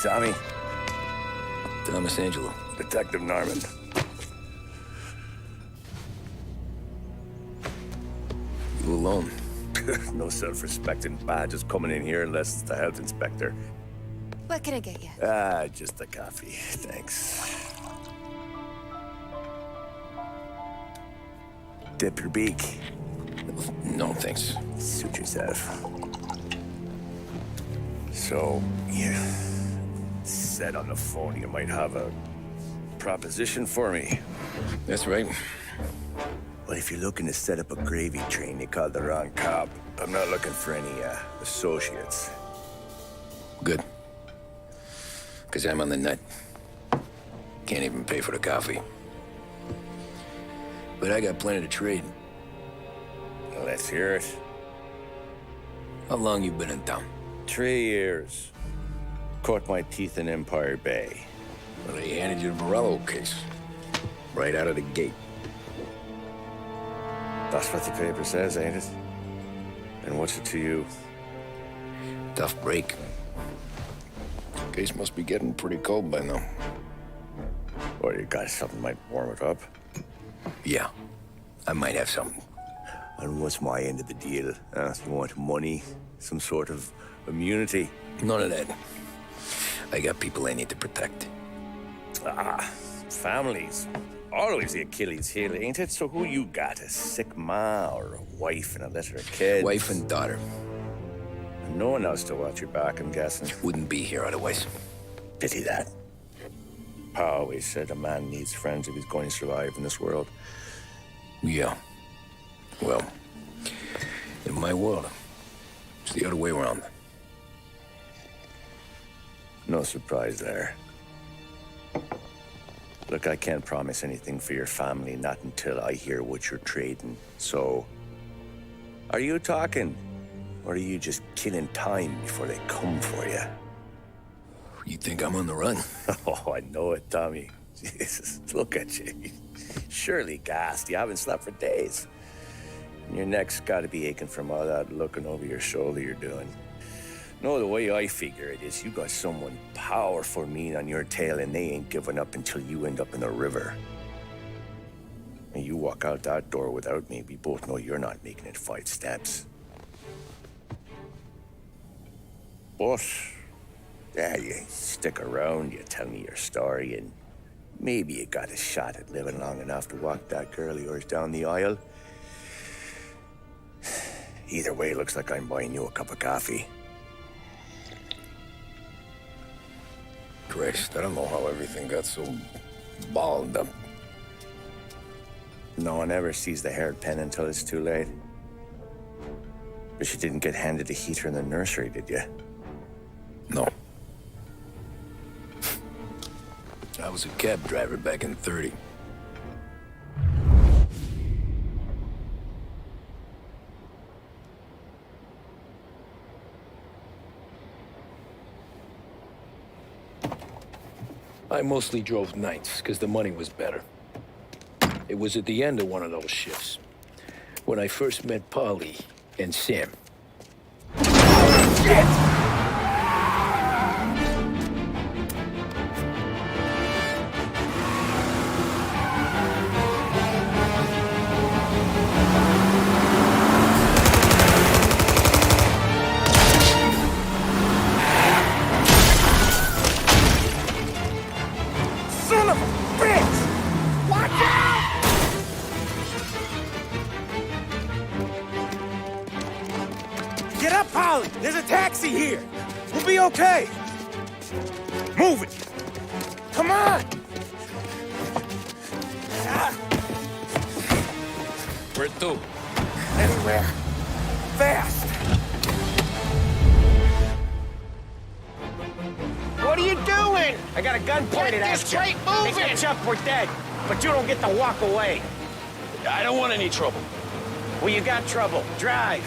Tommy. Thomas Angelo. Detective Norman. You alone? No self-respecting badges coming in here unless it's the health inspector. What can I get you? Just a coffee. Thanks. Dip your beak. No, thanks. Suit yourself. So, you said on the phone you might have a proposition for me. That's right. Well, if you're looking to set up a gravy train, you called the wrong cop. I'm not looking for any, associates. Good. Because I'm on the nut. Can't even pay for the coffee. But I got plenty to trade. Well, let's hear it. How long you been in town? 3 years. Caught my teeth in Empire Bay. Well, they handed you the Morello case. Right out of the gate. That's what the paper says, ain't it? And what's it to you? Tough break. Case must be getting pretty cold by now. Or you got something might warm it up? Yeah, I might have something. And what's my end of the deal? You want money? Some sort of immunity? None of that. I got people I need to protect. Families. Always the Achilles heel, ain't it? So who you got? A sick ma or a wife and a litter of kids? Wife and daughter. And no one else to watch your back, I'm guessing. Wouldn't be here otherwise. Pity that. Pa always said a man needs friends if he's going to survive in this world. Yeah. Well, in my world, it's the other way around. No surprise there. Look, I can't promise anything for your family, not until I hear what you're trading. So, are you talking? Or are you just killing time before they come for you? You think I'm on the run? Oh, I know it, Tommy. Jesus, look at you. Surely gassed. You haven't slept for days. And your neck's got to be aching from all that looking over your shoulder you're doing. No, the way I figure it is you got someone powerful mean on your tail and they ain't giving up until you end up in the river. And you walk out that door without me, we both know you're not making it 5 steps. But, yeah, you stick around, you tell me your story, and maybe you got a shot at living long enough to walk that girl of yours down the aisle. Either way, looks like I'm buying you a cup of coffee. Christ, I don't know how everything got so balled up. No one ever sees the haired pen until it's too late. But you didn't get handed a heater in the nursery, did you? No. I was a cab driver back in '30. I mostly drove nights, because the money was better. It was at the end of one of those shifts, when I first met Polly and Sam. Shit! Get up, Polly! There's a taxi here! We'll be okay! Move it! Come on! Where to? Anywhere. Fast! What are you doing? I got a gun pointed at you. Straight moving! Take a jump, we're dead. But you don't get to walk away. I don't want any trouble. Well, you got trouble. Drive.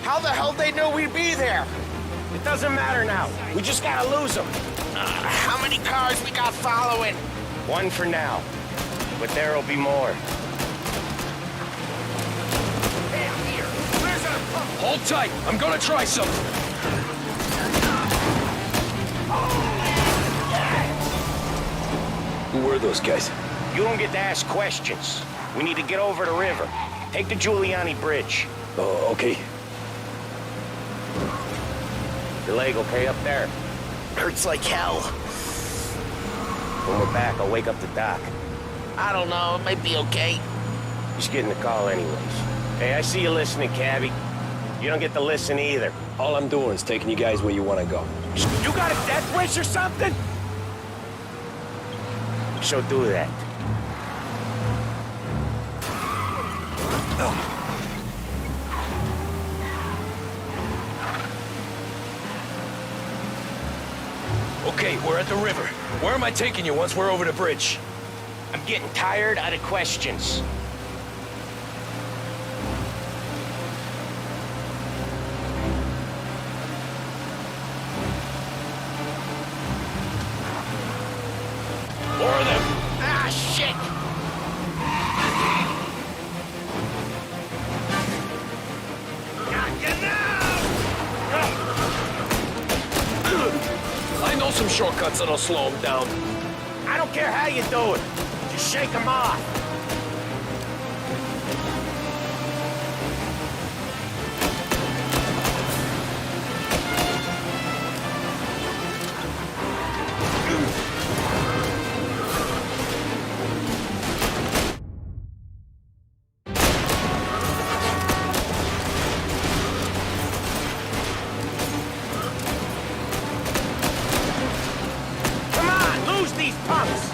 How the hell they know we'd be there? It doesn't matter now. We just gotta lose them. How many cars we got following? One for now. But there'll be more. Hey, I'm here. Where's our pump? Hold tight. I'm gonna try something. Oh! Who were those guys? You don't get to ask questions. We need to get over the river. Take the Giuliani Bridge. Oh, okay. Your leg okay up there? Hurts like hell. When we're back, I'll wake up the doc. I don't know, it might be okay. He's getting the call anyways. Hey, I see you listening, Cabby. You don't get to listen either. All I'm doing is taking you guys where you want to go. You got a death wish or something? So do that. Okay, we're at the river. Where am I taking you once we're over the bridge? I'm getting tired out of questions. More of them. Ah, shit! I know some shortcuts that'll slow them down. I don't care how you do it. Just shake them off. Come on, lose these punks.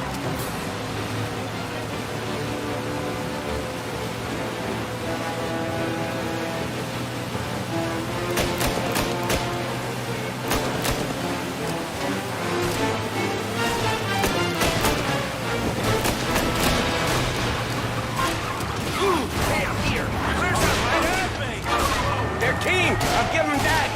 They're team. I'll give them that.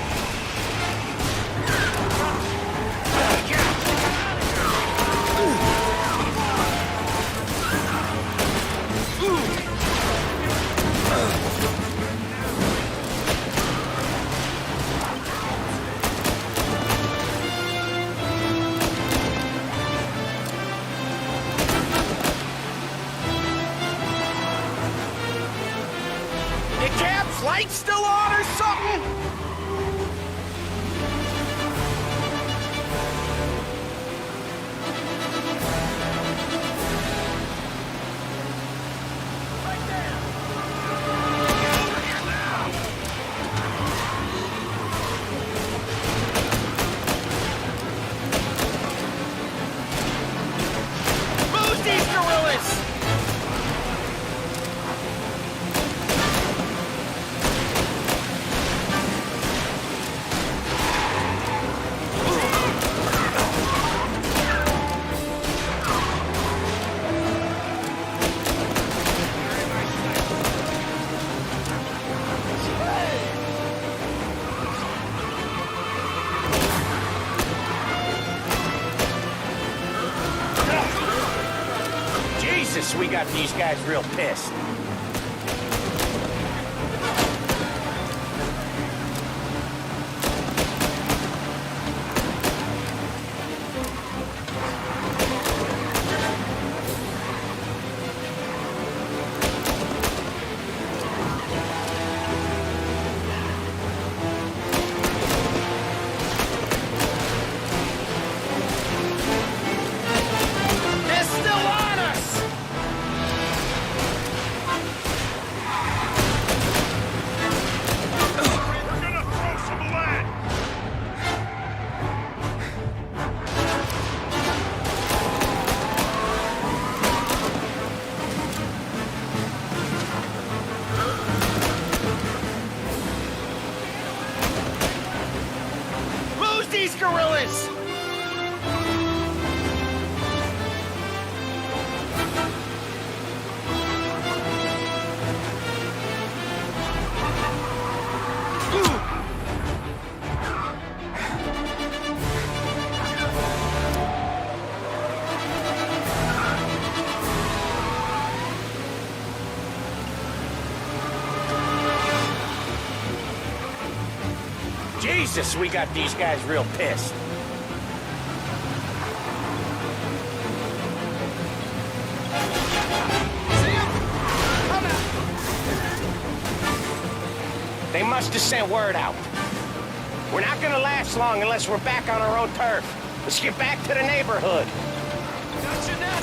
The cab's light still on or something? Lose these gorillas! Jesus, we got these guys real pissed. They're still on us! Lose these gorillas! Jesus, we got these guys real pissed. They must have sent word out. We're not gonna last long unless we're back on our own turf. Let's get back to the neighborhood. Gotcha now!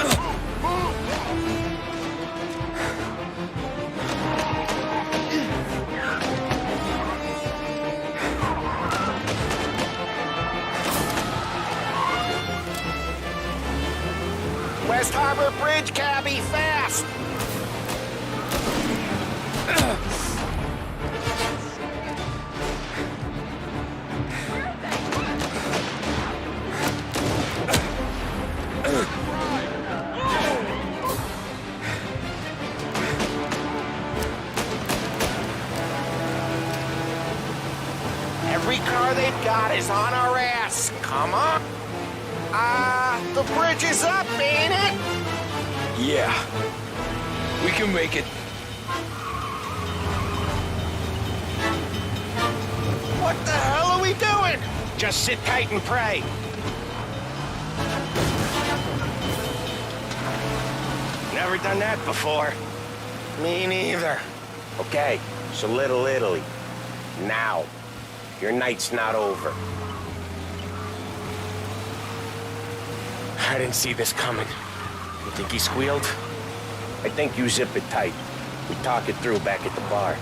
West Harbor Bridge, cabbie, fast! Every car they've got is on our ass. Come on. The bridge is up, ain't it? Yeah. We can make it. What the hell are we doing? Just sit tight and pray. Never done that before. Me neither. Okay, so Little Italy. Now. Your night's not over. I didn't see this coming. You think he squealed? I think you zip it tight. We talk it through back at the bar.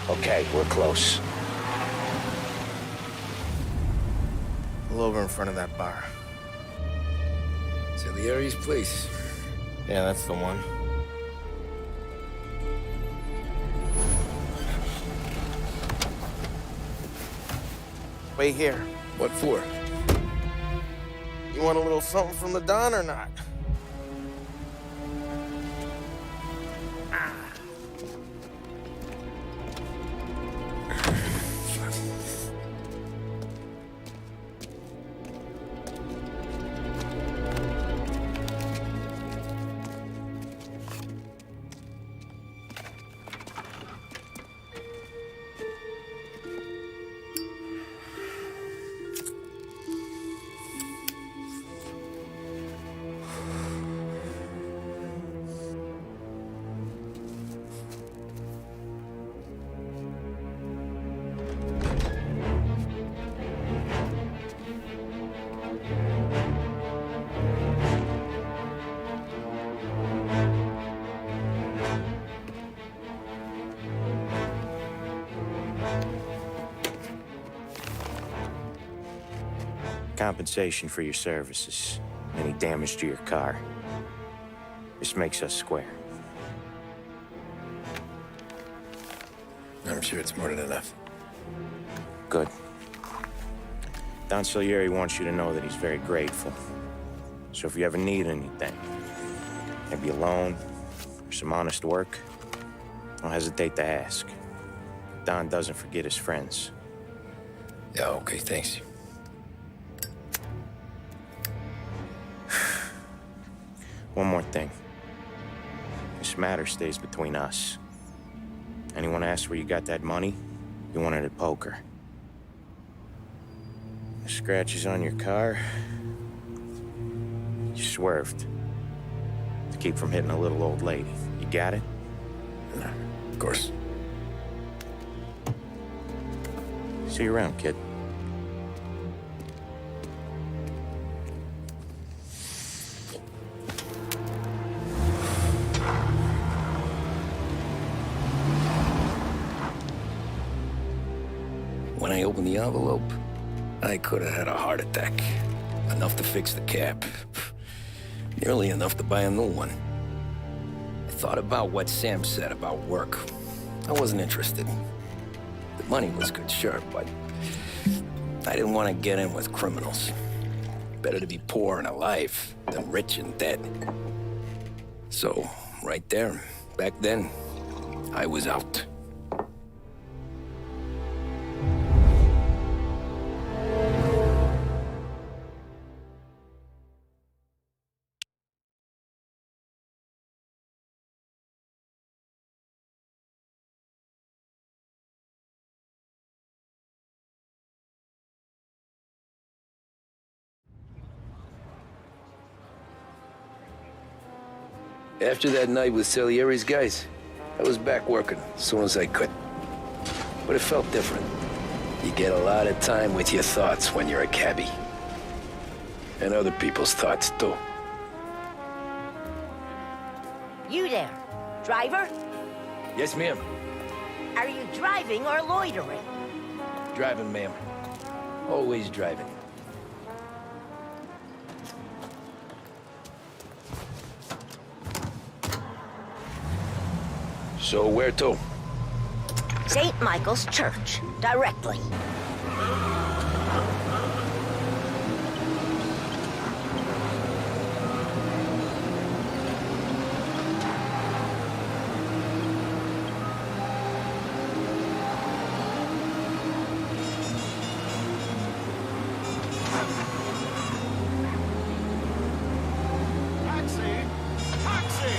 Okay, we're close. Pull over in front of that bar. Salieri's place. Yeah, that's the one. Wait here. What for? You want a little something from the Don or not? Compensation for your services. Any damage to your car. This makes us square. I'm sure it's more than enough. Good. Don Salieri wants you to know that he's very grateful. So if you ever need anything, maybe a loan or some honest work, don't hesitate to ask. Don doesn't forget his friends. Yeah, okay, thanks. One more thing. This matter stays between us. Anyone asks where you got that money, you won it at poker. The scratches on your car, you swerved to keep from hitting a little old lady. You got it? Of course. See you around, kid. When I opened the envelope, I could have had a heart attack. Enough to fix the cab. Nearly enough to buy a new one. I thought about what Sam said about work. I wasn't interested. The money was good, sure, but I didn't want to get in with criminals. Better to be poor and alive than rich and dead. So, right there, back then, I was out. After that night with Salieri's guys, I was back working as soon as I could. But it felt different. You get a lot of time with your thoughts when you're a cabbie. And other people's thoughts, too. You there, driver? Yes, ma'am. Are you driving or loitering? Driving, ma'am. Always driving. So where to? St. Michael's Church, directly. Taxi! Taxi!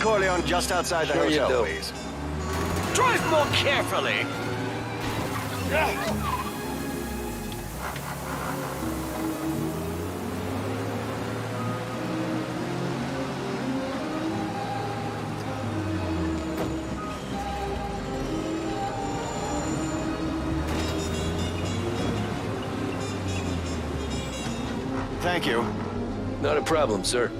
Corleone just outside the Sure you hotel, do. please. Drive more carefully! Thank you. Not a problem, sir.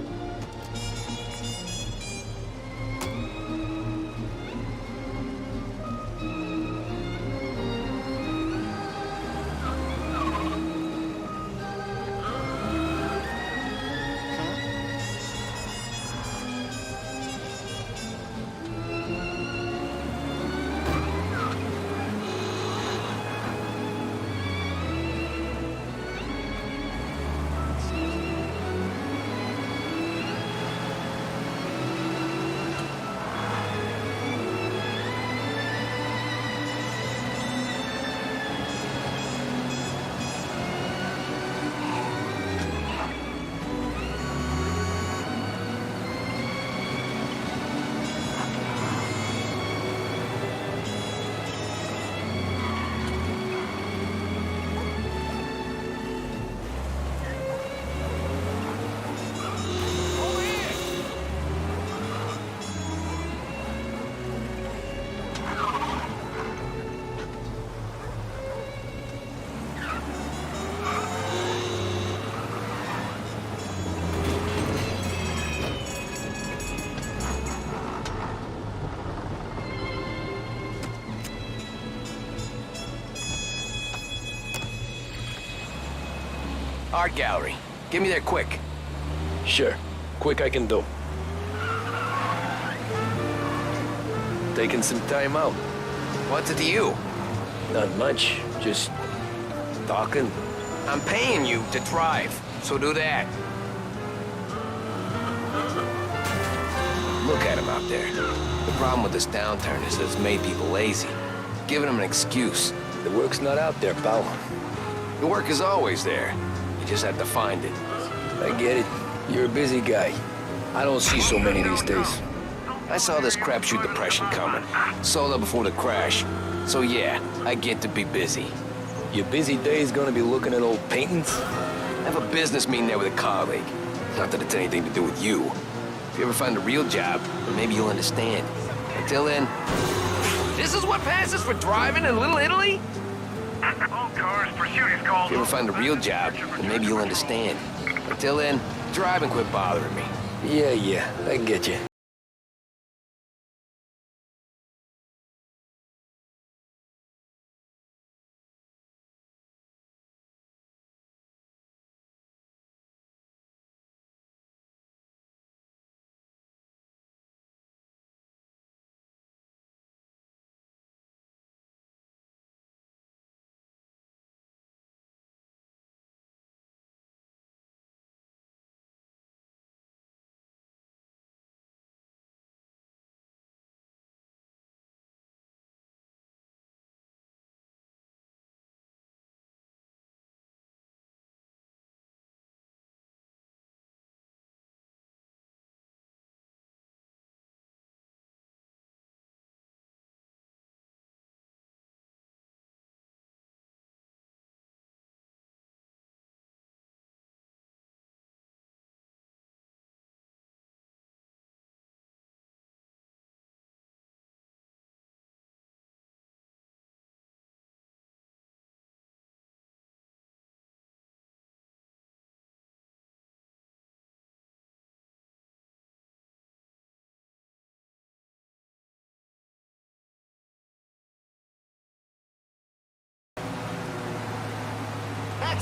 Art gallery. Get me there quick. Sure. Quick I can do. Taking some time out. What's it to you? Not much. Just talking. I'm paying you to drive, so do that. Look at him out there. The problem with this downturn is that it's made people lazy. Giving them an excuse. The work's not out there, pal. The work is always there. You just have to find it. I get it. You're a busy guy. I don't see so many these days. I saw this crapshoot depression coming. Sold up before the crash. So yeah, I get to be busy. Your busy day's gonna be looking at old paintings? I have a business meeting there with a colleague. Not that it's anything to do with you. If you ever find a real job, then maybe you'll understand. Until then... This is what passes for driving in Little Italy? All cars, pursuit is called. If you ever find a real job, then maybe you'll understand. Until then, drive and quit bothering me. Yeah, I get you.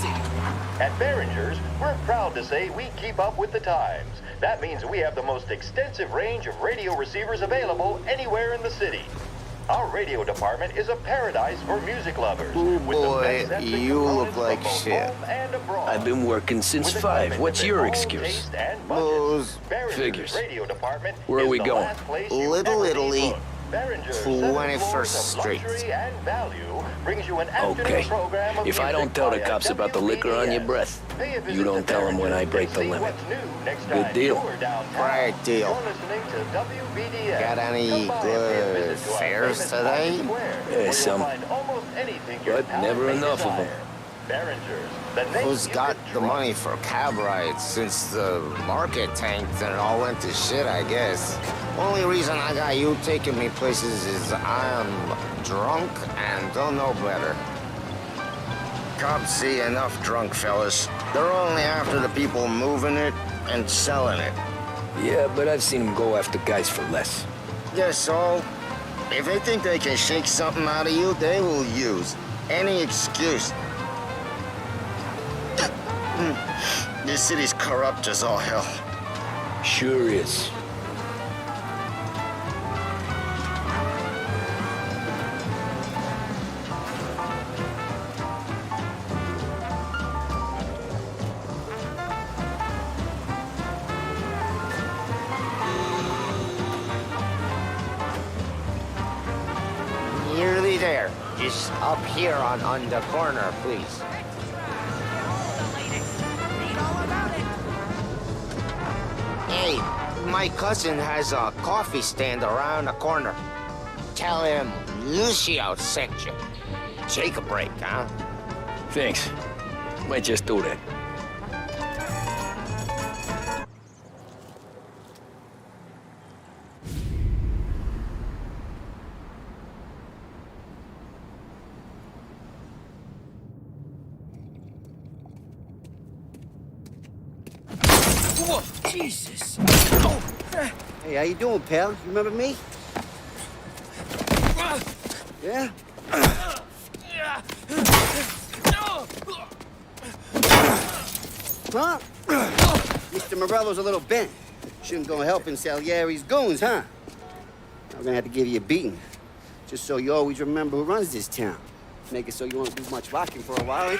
At Behringer's, we're proud to say we keep up with the times. That means we have the most extensive range of radio receivers available anywhere in the city. Our radio department is a paradise for music lovers. Ooh, with the boy, best sensing you look components like from both shit. home and abroad. I've been working since With 5. equipment What's that your fit all excuse? taste and Booze. budgets. Behringer's Figures. Radio department Where are is we the going? last place you Little ever need Italy, booked. Behringer's 21st 7 floors of Street. luxury and value brings you an afternoon Okay. program of If I music don't tell the via cops about the liquor on your WBDS. breath, Pay a visit you don't to tell them when I Behringer's break to the see limit. what's new next Good time deal. you're downtown. Right deal. You're listening to WBDS. Got any Come by and pay a good visit to our fares famous today? Times Square, Yeah, where you'll some. find almost anything your But palate never may enough of 'em. desire. Behringer's, the name Who's you got can the trust. money for cab rides since the market tanked and it all went to shit, I guess? Only reason I got you taking me places is I'm drunk and don't know better. Cops see enough drunk fellas. They're only after the people moving it and selling it. Yeah, but I've seen them go after guys for less. Yes, so if they think they can shake something out of you, they will use any excuse. This city's corrupt as all hell. Sure is. Nearly there. Just up here on the corner, please. Hey, my cousin has a coffee stand around the corner. Tell him Lucio sent you. Take a break, huh? Thanks. Might just do that. Whoa, Jesus! Hey, how you doing, pal? You remember me? Yeah? Huh? Mr. Morello's a little bent. Shouldn't go helping Salieri's goons, huh? I'm gonna have to give you a beating. Just so you always remember who runs this town. Make it so you won't do much walking for a while.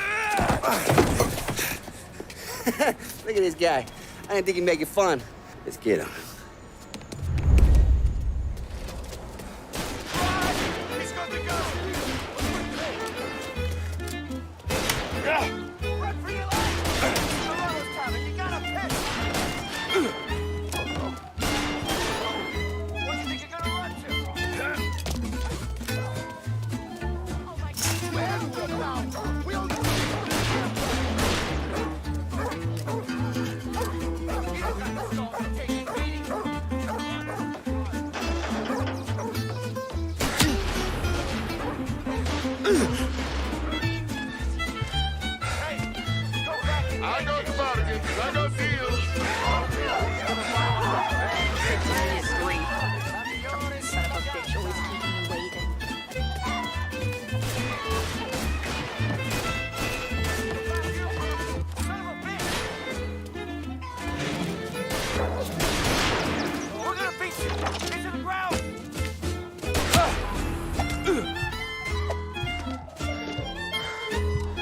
Look at this guy. I didn't think he'd make it fun. Let's get him. He's got to go! Run for your life! Morello's coming, you gotta piss! What do you think you're gonna run to? Oh my God! Where do we go? We'll go! I got bargains, I got deals. Son of a bitch always keeping me waiting. We're gonna beat you! Into the ground!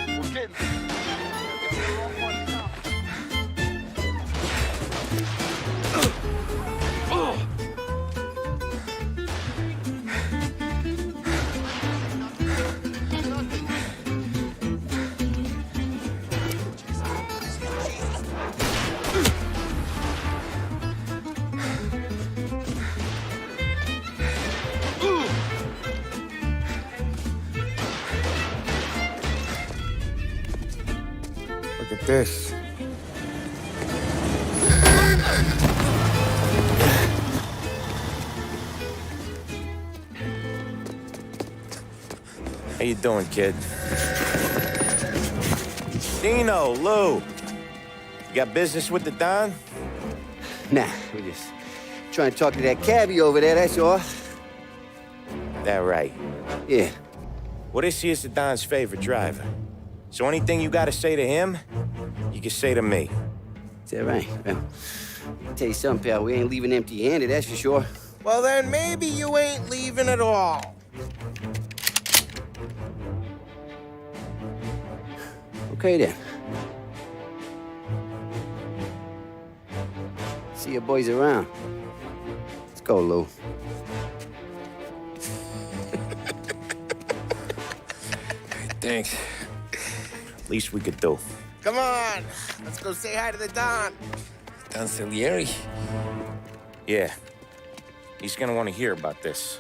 We're getting Look at this. How you doing, kid? Dino, Lou. You got business with the Don? Nah, we're just trying to talk to that cabbie over there, that's all. That right. Yeah. What is he as the Don's favorite driver? So anything you gotta say to him, you can say to me. Is that right? Well, I'll tell you something, pal. We ain't leaving empty-handed, that's for sure. Well, then maybe you ain't leaving at all. Okay, then. See your boys around. Let's go, Lou. Thanks. Least we could do. Come on, let's go say hi to the Don. Don Salieri? Yeah. He's gonna want to hear about this.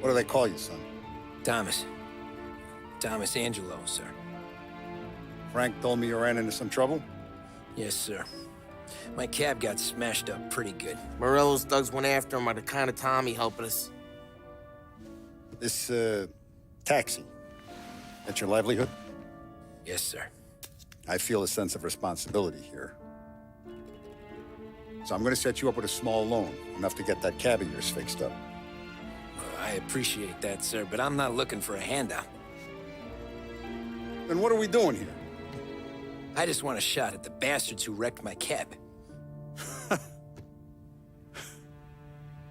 What do they call you, son? Thomas. Thomas Angelo, sir. Frank told me you ran into some trouble? Yes, sir. My cab got smashed up pretty good. Morello's thugs went after him on account of Tommy helping us. This, taxi, that's your livelihood? Yes, sir. I feel a sense of responsibility here. So I'm gonna set you up with a small loan, enough to get that cab of yours fixed up. I appreciate that, sir, but I'm not looking for a handout. Then what are we doing here? I just want a shot at the bastards who wrecked my cab.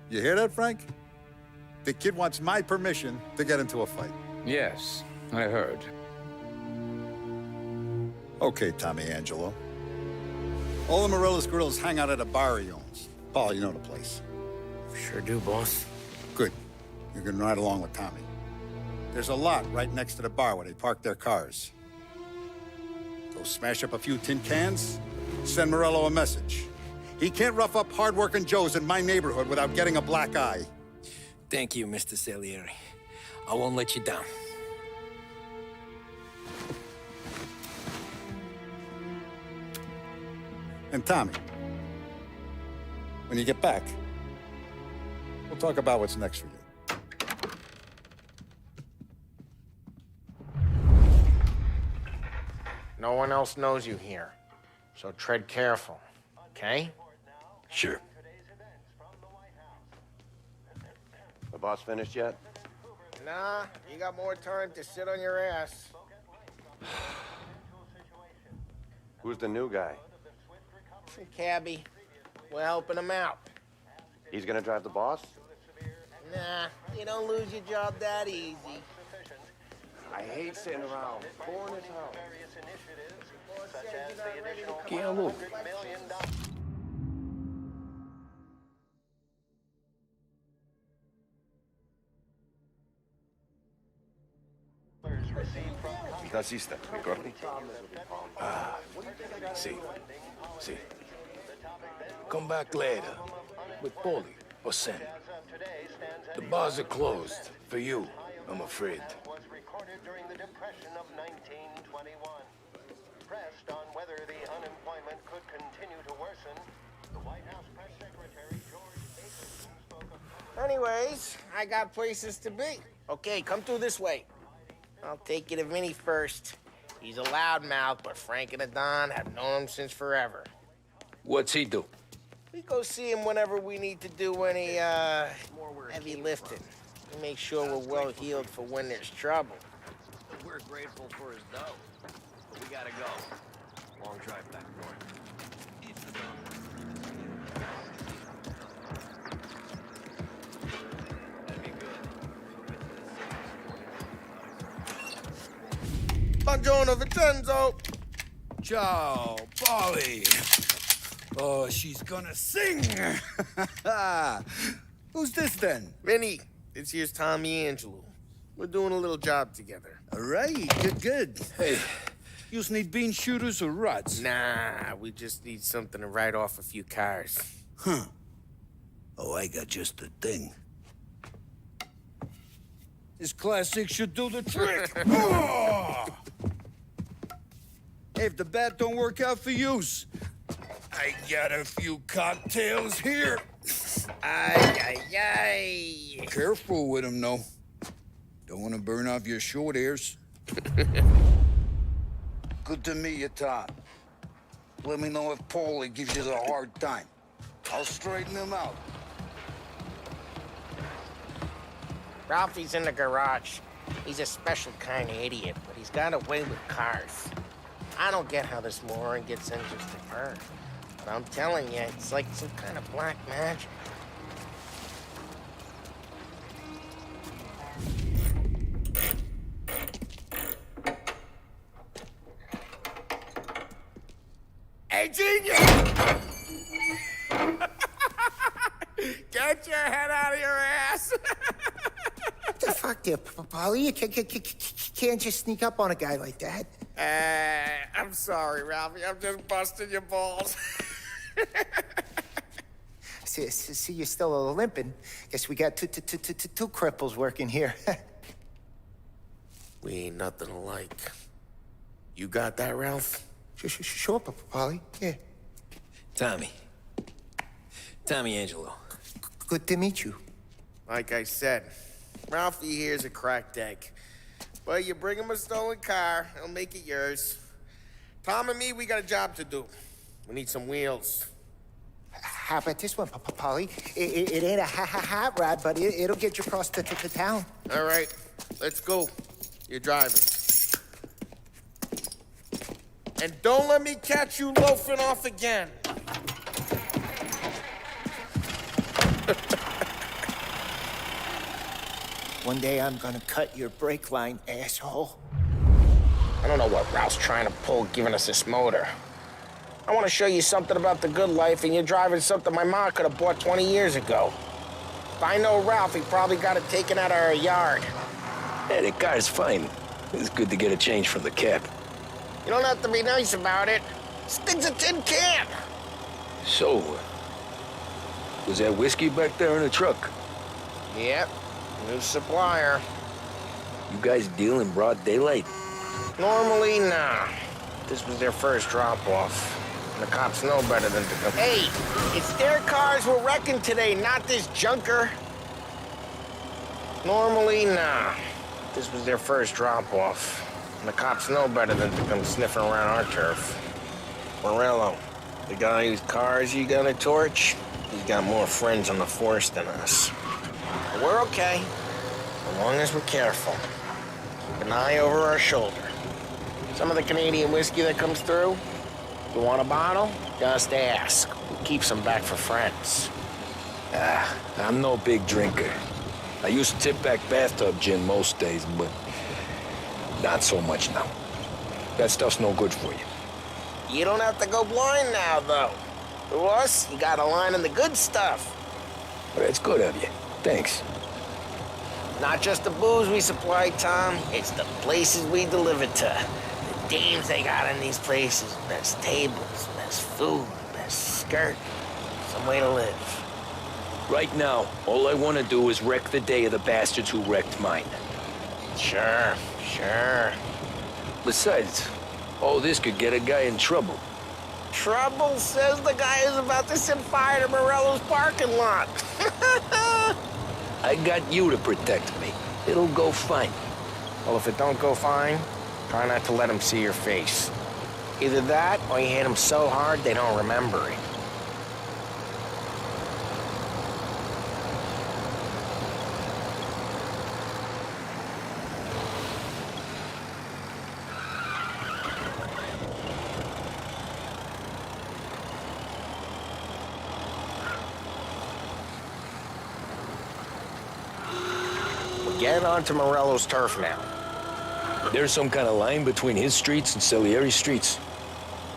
You hear that, Frank? The kid wants my permission to get into a fight. Yes, I heard. Okay, Tommy Angelo. All the Morello's girls hang out at a bar he owns. Paul, you know the place. Sure do, boss. Good. You can ride along with Tommy. There's a lot right next to the bar where they park their cars. Go smash up a few tin cans, send Morello a message. He can't rough up hard-working Joes in my neighborhood without getting a black eye. Thank you, Mr. Salieri. I won't let you down. And Tommy, when you get back, we'll talk about what's next for you. No one else knows you here, so tread careful, okay? Sure. The boss finished yet? Nah, you got more time to sit on your ass. Who's the new guy? Some cabbie. We're helping him out. He's gonna drive the boss? Nah, you don't lose your job that easy. I hate sitting around. Boring as hell. Get a move. Nacista, ricordi? Ah, sì, sì. Come back later with Paulie or Sam. The bars are closed for you, I'm afraid. Pressed on whether the unemployment could continue to worsen, the White House press secretary George Akerson spoke of... Anyways, I got places to be. Okay, come through this way. I'll take you to Vinny first. He's a loudmouth, but Frank and the Don have known him since forever. What's he do? We go see him whenever we need to do any, heavy lifting. We make sure we're well heeled for when there's trouble. We're grateful for his dough, but we gotta go. Long drive back north. Buongiorno, Vincenzo! Ciao, Polly. Oh, she's gonna sing. Who's this then? Vinny, this here's Tommy Angelo. We're doing a little job together. All right, good. Hey, You just need bean shooters or rods? Nah, we just need something to write off a few cars. Huh. Oh, I got just the thing. This classic should do the trick. Oh! Hey, if the bat don't work out for yous, I got a few cocktails here. Ay, ay, ay. Careful with them, though. Don't want to burn off your short hairs. Good to meet you, Tom. Let me know if Paulie gives you the hard time. I'll straighten him out. Ralphie's in the garage. He's a special kind of idiot, but he's got a way with cars. I don't get how this moron gets engines to burn. But I'm telling you, it's like some kind of black magic. Hey, genius! Get your head out of your ass! What the fuck there, Paulie? You can't just sneak up on a guy like that. I'm sorry, Ralphie. I'm just busting your balls. See, you're still limping. Guess we got two cripples working here. We ain't nothing alike. You got that, Ralph? Sure, Paulie. Yeah. Tommy Angelo. Good to meet you. Like I said, Ralphie here's a cracked egg. But you bring him a stolen car, he'll make it yours. Tom and me, we got a job to do. We need some wheels. How about this one, Paulie? It ain't a hot rod, but it'll get you across to town. All right, let's go. You're driving. And don't let me catch you loafing off again. One day I'm gonna cut your brake line, asshole. I don't know what Ralph's trying to pull giving us this motor. I want to show you something about the good life, and you're driving something my mom could have bought 20 years ago. If I know Ralph, he probably got it taken out of our yard. Hey, the car's fine. It's good to get a change from the cab. You don't have to be nice about it. This thing's a tin can. So, was that whiskey back there in the truck? Yep, new supplier. You guys deal in broad daylight? Normally, nah. This was their first drop-off. The cops know better than to come. Hey, it's their cars we're wrecking today, not this junker. Normally, nah. This was their first drop-off. The cops know better than to come sniffing around our turf. Morello, the guy whose cars you got a torch, he's got more friends on the force than us. But we're okay, as long as we're careful. Keep an eye over our shoulder. Some of the Canadian whiskey that comes through, you want a bottle? Just ask. We keep some back for friends. I'm no big drinker. I used to tip back bathtub gin most days, but not so much now. That stuff's no good for you. You don't have to go blind now, though. To us, you got a line in the good stuff. Well, that's good of you. Thanks. Not just the booze we supply, Tom. It's the places we deliver to. The dames they got in these places. Best tables, best food, best skirt. Some way to live. Right now, all I want to do is wreck the day of the bastards who wrecked mine. Sure. Besides, all this could get a guy in trouble. Trouble says the guy is about to set fire to Morello's parking lot. I got you to protect me. It'll go fine. Well, if it don't go fine, try not to let them see your face. Either that, or you hit them so hard they don't remember it. Get onto Morello's turf now. There's some kind of line between his streets and Salieri's streets?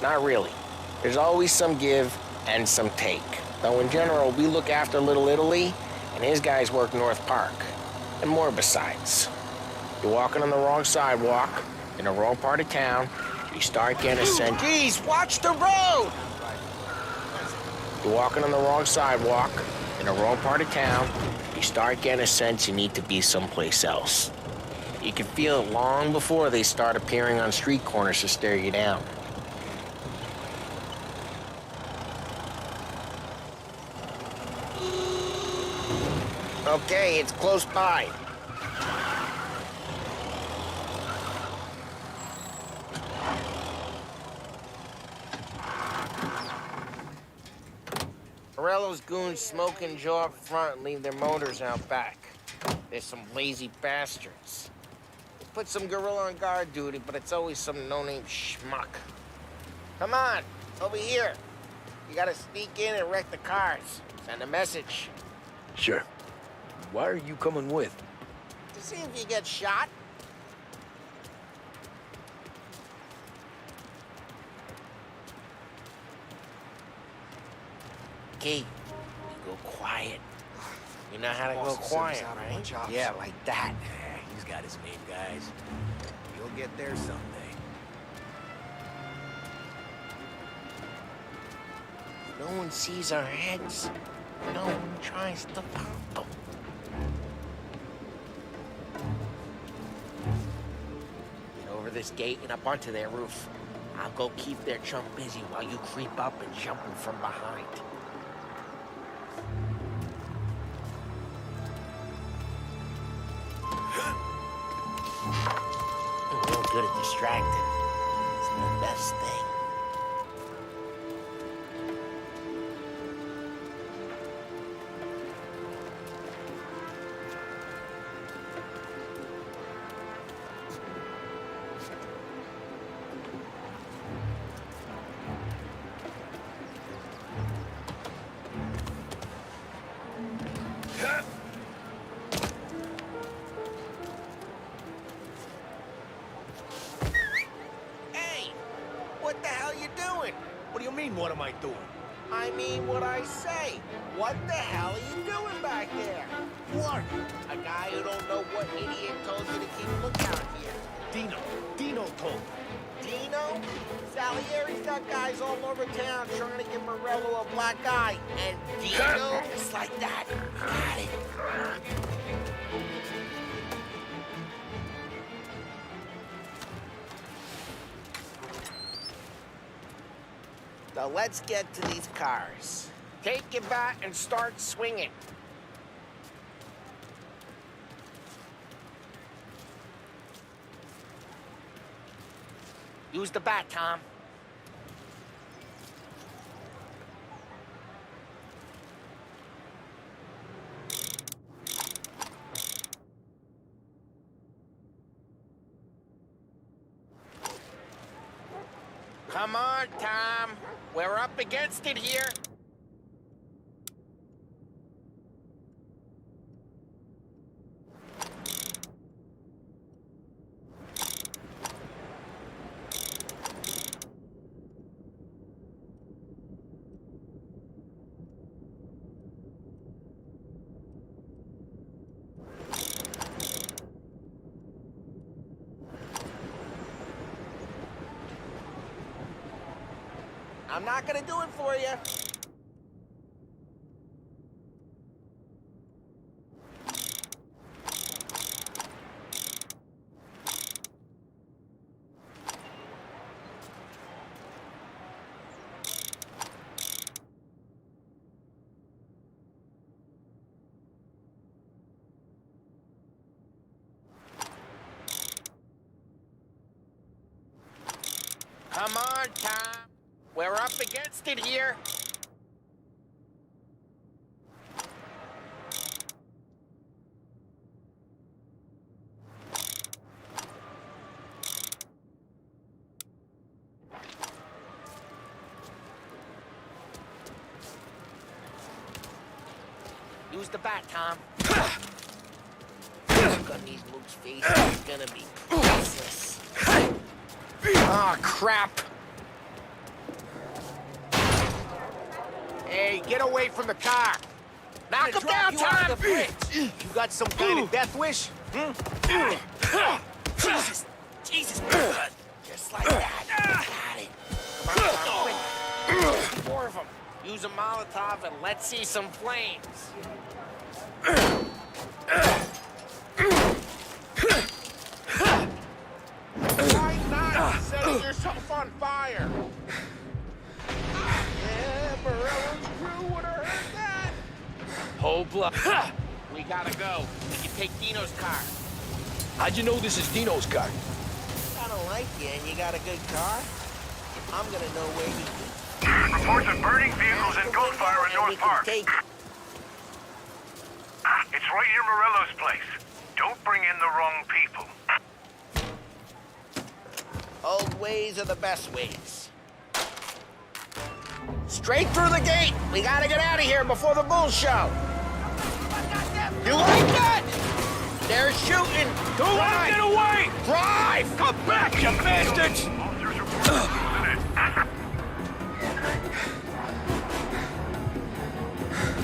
Not really. There's always some give and some take. Though in general, we look after Little Italy, and his guys work North Park. And more besides. You're walking on the wrong sidewalk, in the wrong part of town, You start getting a sense. Geez, watch the road! You're walking on the wrong sidewalk, in the wrong part of town. You start getting a sense you need to be someplace else. You can feel it long before they start appearing on street corners to stare you down. Okay, it's close by. Morello's goons smoke and jaw up front and leave their motors out back. They're some lazy bastards. They put some gorilla on guard duty, but it's always some no-name schmuck. Come on, over here. You gotta sneak in and wreck the cars. Send a message. Sure. Why are you coming with? To see if you get shot. Key, you go quiet. You know how to go quiet, right? Yeah, like that. Yeah, he's got his main guys. You'll get there someday. No one sees our heads. No one tries to pop them. Get over this gate and up onto their roof. I'll go keep their chump busy while you creep up and jump him from behind. You're real good at distracting. It's the best thing. What the hell you doing? What do you mean, what am I doing? I mean what I say. What the hell are you doing back there? What? A guy who don't know what idiot told you to keep lookout here. Dino told me. Dino? Salieri's got guys all over town trying to give Morello a black eye. And Dino, just like that, got it. Now let's get to these cars. Take your bat and start swinging. Use the bat, Tom. Come on, Tom. We're up against it here. I'm not gonna do it for you. Come on, Tom. We're up against it here. Use the bat, Tom. Look on these mooks' faces is gonna be priceless. Oh, crap. Hey, get away from the car. Knock him down, Tom! You got some kind of death wish? Jesus, Jesus, just like that. Molotov and let's see some flames. Why not setting yourself on fire? Yeah, Morello's crew would have heard that. Whole block. We gotta go. You take Dino's car. How'd you know this is Dino's car? I don't like you and you got a good car. I'm gonna know where you live. Reports of burning vehicles and gunfire in North Park. It's right near Morello's place. Don't bring in the wrong people. Old ways are the best ways. Straight through the gate. We gotta get out of here before the bull show. You like that? They're shooting. Don't let them get away! Drive! Come back, you bastards!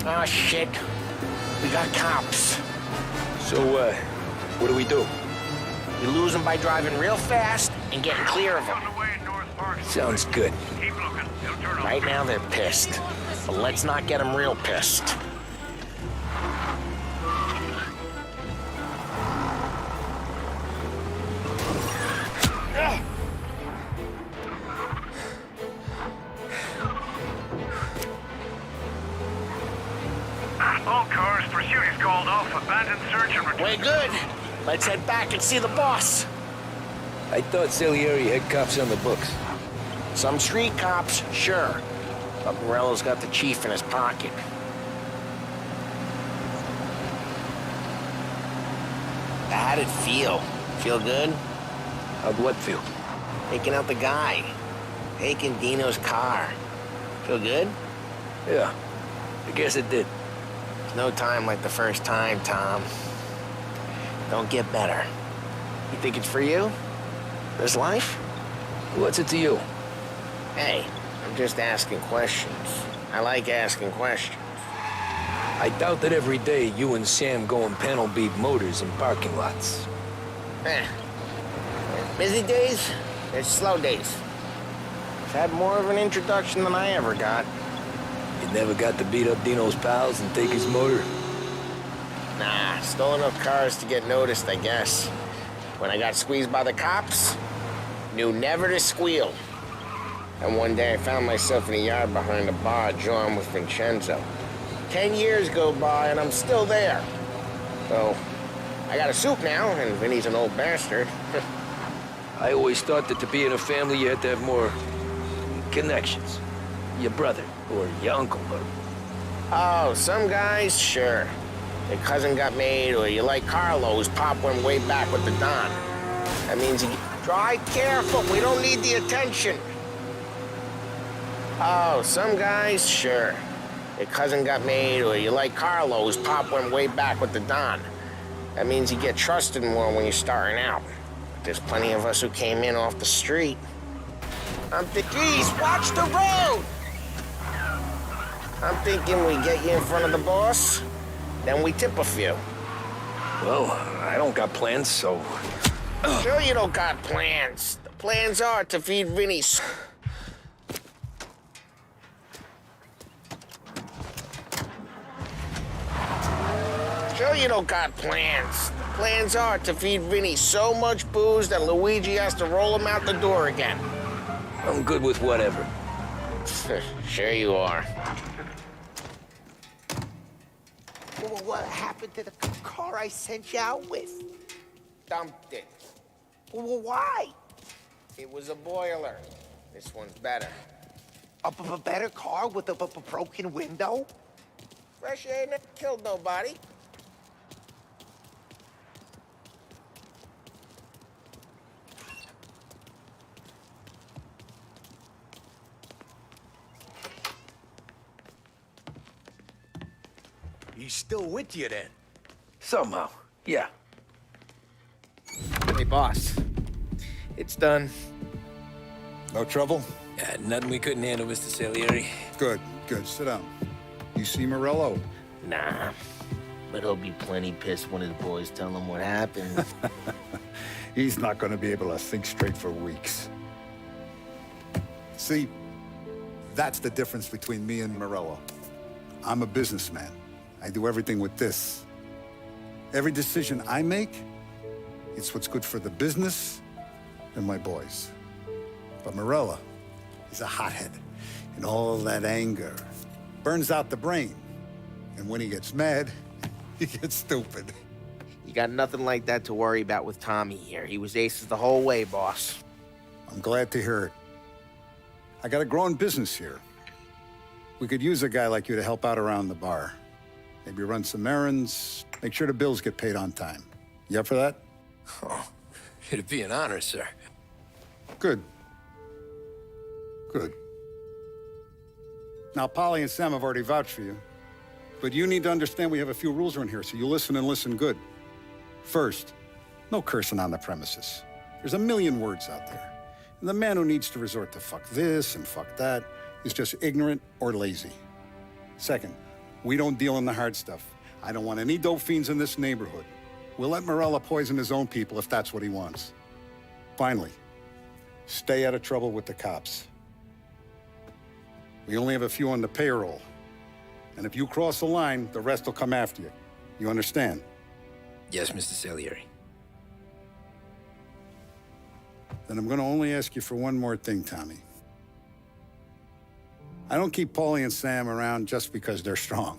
Oh, shit. We got cops. So, what do we do? We lose them by driving real fast and getting clear of them. Sounds good. Right now, they're pissed. But let's not get them real pissed. All cars, pursuit is called off. Abandoned search and return. We're good. Let's head back and see the boss. I thought Salieri had cops on the books. Some street cops, sure. But Morello's got the chief in his pocket. How'd it feel? Feel good? How'd what feel? Taking out the guy. Taking Dino's car. Feel good? Yeah, I guess it did. There's no time like the first time, Tom. Don't get better. You think it's for you? This life? What's it to you? Hey, I'm just asking questions. I like asking questions. I doubt that every day you and Sam go and panel beat motors in parking lots. There's busy days, there's slow days. I've had more of an introduction than I ever got. You never got to beat up Dino's pals and take his motor? Nah, stole enough cars to get noticed, I guess. When I got squeezed by the cops, knew never to squeal. And one day I found myself in a yard behind a bar drawing with Vincenzo. 10 years go by and I'm still there. So, I got a suit now, and Vinny's an old bastard. I always thought that to be in a family you had to have more connections. Your brother, or your uncle, or... Oh, some guys, sure. Your cousin got made, or you like Carlo, whose pop went way back with the Don. That means you... Drive careful, we don't need the attention. Oh, some guys, sure. Your cousin got made, or you like Carlo, whose pop went way back with the Don. That means you get trusted more when you're starting out. But there's plenty of us who came in off the street. Geez, watch the road! I'm thinking we get you in front of the boss, then we tip a few. Well, I don't got plans, so... Sure you don't got plans. The plans are to feed Vinny. Sure you don't got plans. The plans are to feed Vinny so much booze that Luigi has to roll him out the door again. I'm good with whatever. Sure you are. Well, what happened to the car I sent you out with? Dumped it. Well, why? It was a boiler. This one's better. A better car with a broken window? Fresh air never killed nobody. He's still with you then? Somehow, yeah. Hey, boss. It's done. No trouble? Yeah, nothing we couldn't handle, Mr. Salieri. Good, good. Sit down. You see Morello? Nah. But he'll be plenty pissed when his boys tell him what happened. He's not going to be able to think straight for weeks. See, That's the difference between me and Morello. I'm a businessman. I do everything with this. Every decision I make, it's what's good for the business and my boys. But Morello, he's a hothead. And all that anger burns out the brain. And when he gets mad, he gets stupid. You got nothing like that to worry about with Tommy here. He was aces the whole way, boss. I'm glad to hear it. I got a growing business here. We could use a guy like you to help out around the bar. Maybe run some errands, make sure the bills get paid on time. You up for that? Oh, it'd be an honor, sir. Good. Good. Now, Polly and Sam have already vouched for you. But you need to understand we have a few rules around here, so you listen and listen good. First, no cursing on the premises. There's a million words out there. And the man who needs to resort to fuck this and fuck that is just ignorant or lazy. Second, we don't deal in the hard stuff. I don't want any dope fiends in this neighborhood. We'll let Morello poison his own people if that's what he wants. Finally, stay out of trouble with the cops. We only have a few on the payroll. And if you cross the line, the rest will come after you. You understand? Yes, Mr. Salieri. Then I'm gonna only ask you for one more thing, Tommy. I don't keep Paulie and Sam around just because they're strong.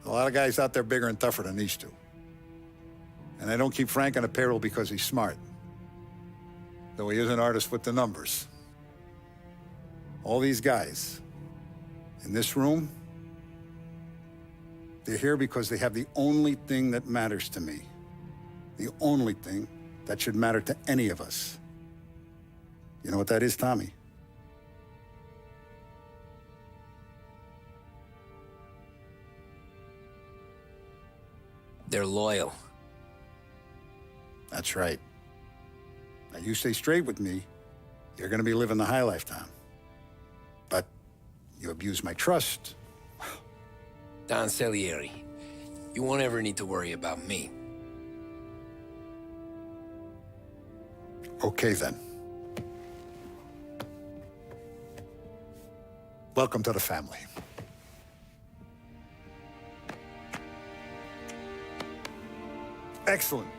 A lot of guys out there bigger and tougher than these two. And I don't keep Frank on the payroll because he's smart. Though he is an artist with the numbers. All these guys in this room, they're here because they have the only thing that matters to me. The only thing that should matter to any of us. You know what that is, Tommy? They're loyal. That's right. Now, you stay straight with me, you're gonna be living the high life, Tom. But you abuse my trust. Don Salieri, you won't ever need to worry about me. Okay, then. Welcome to the family. Excellent.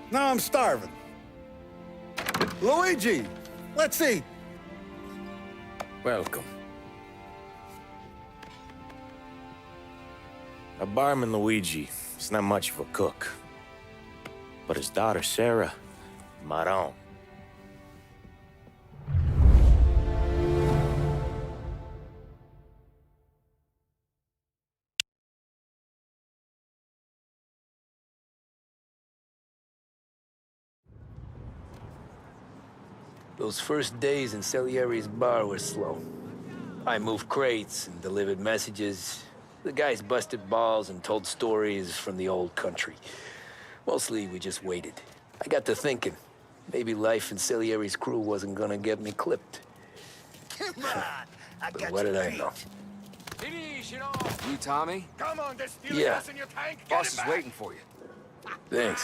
Now I'm starving. Luigi, let's eat. Welcome. Our barman Luigi is not much of a cook. But his daughter Sarah, Maron. Those first days in Salieri's bar were slow. I moved crates and delivered messages. The guys busted balls and told stories from the old country. Mostly, we just waited. I got to thinking, maybe life in Salieri's crew wasn't gonna get me clipped. Come on, I But got what you did I beat. know? You, Tommy? Come on, there's still Yeah. gas in your tank. Get Boss it is back. waiting for you. Thanks.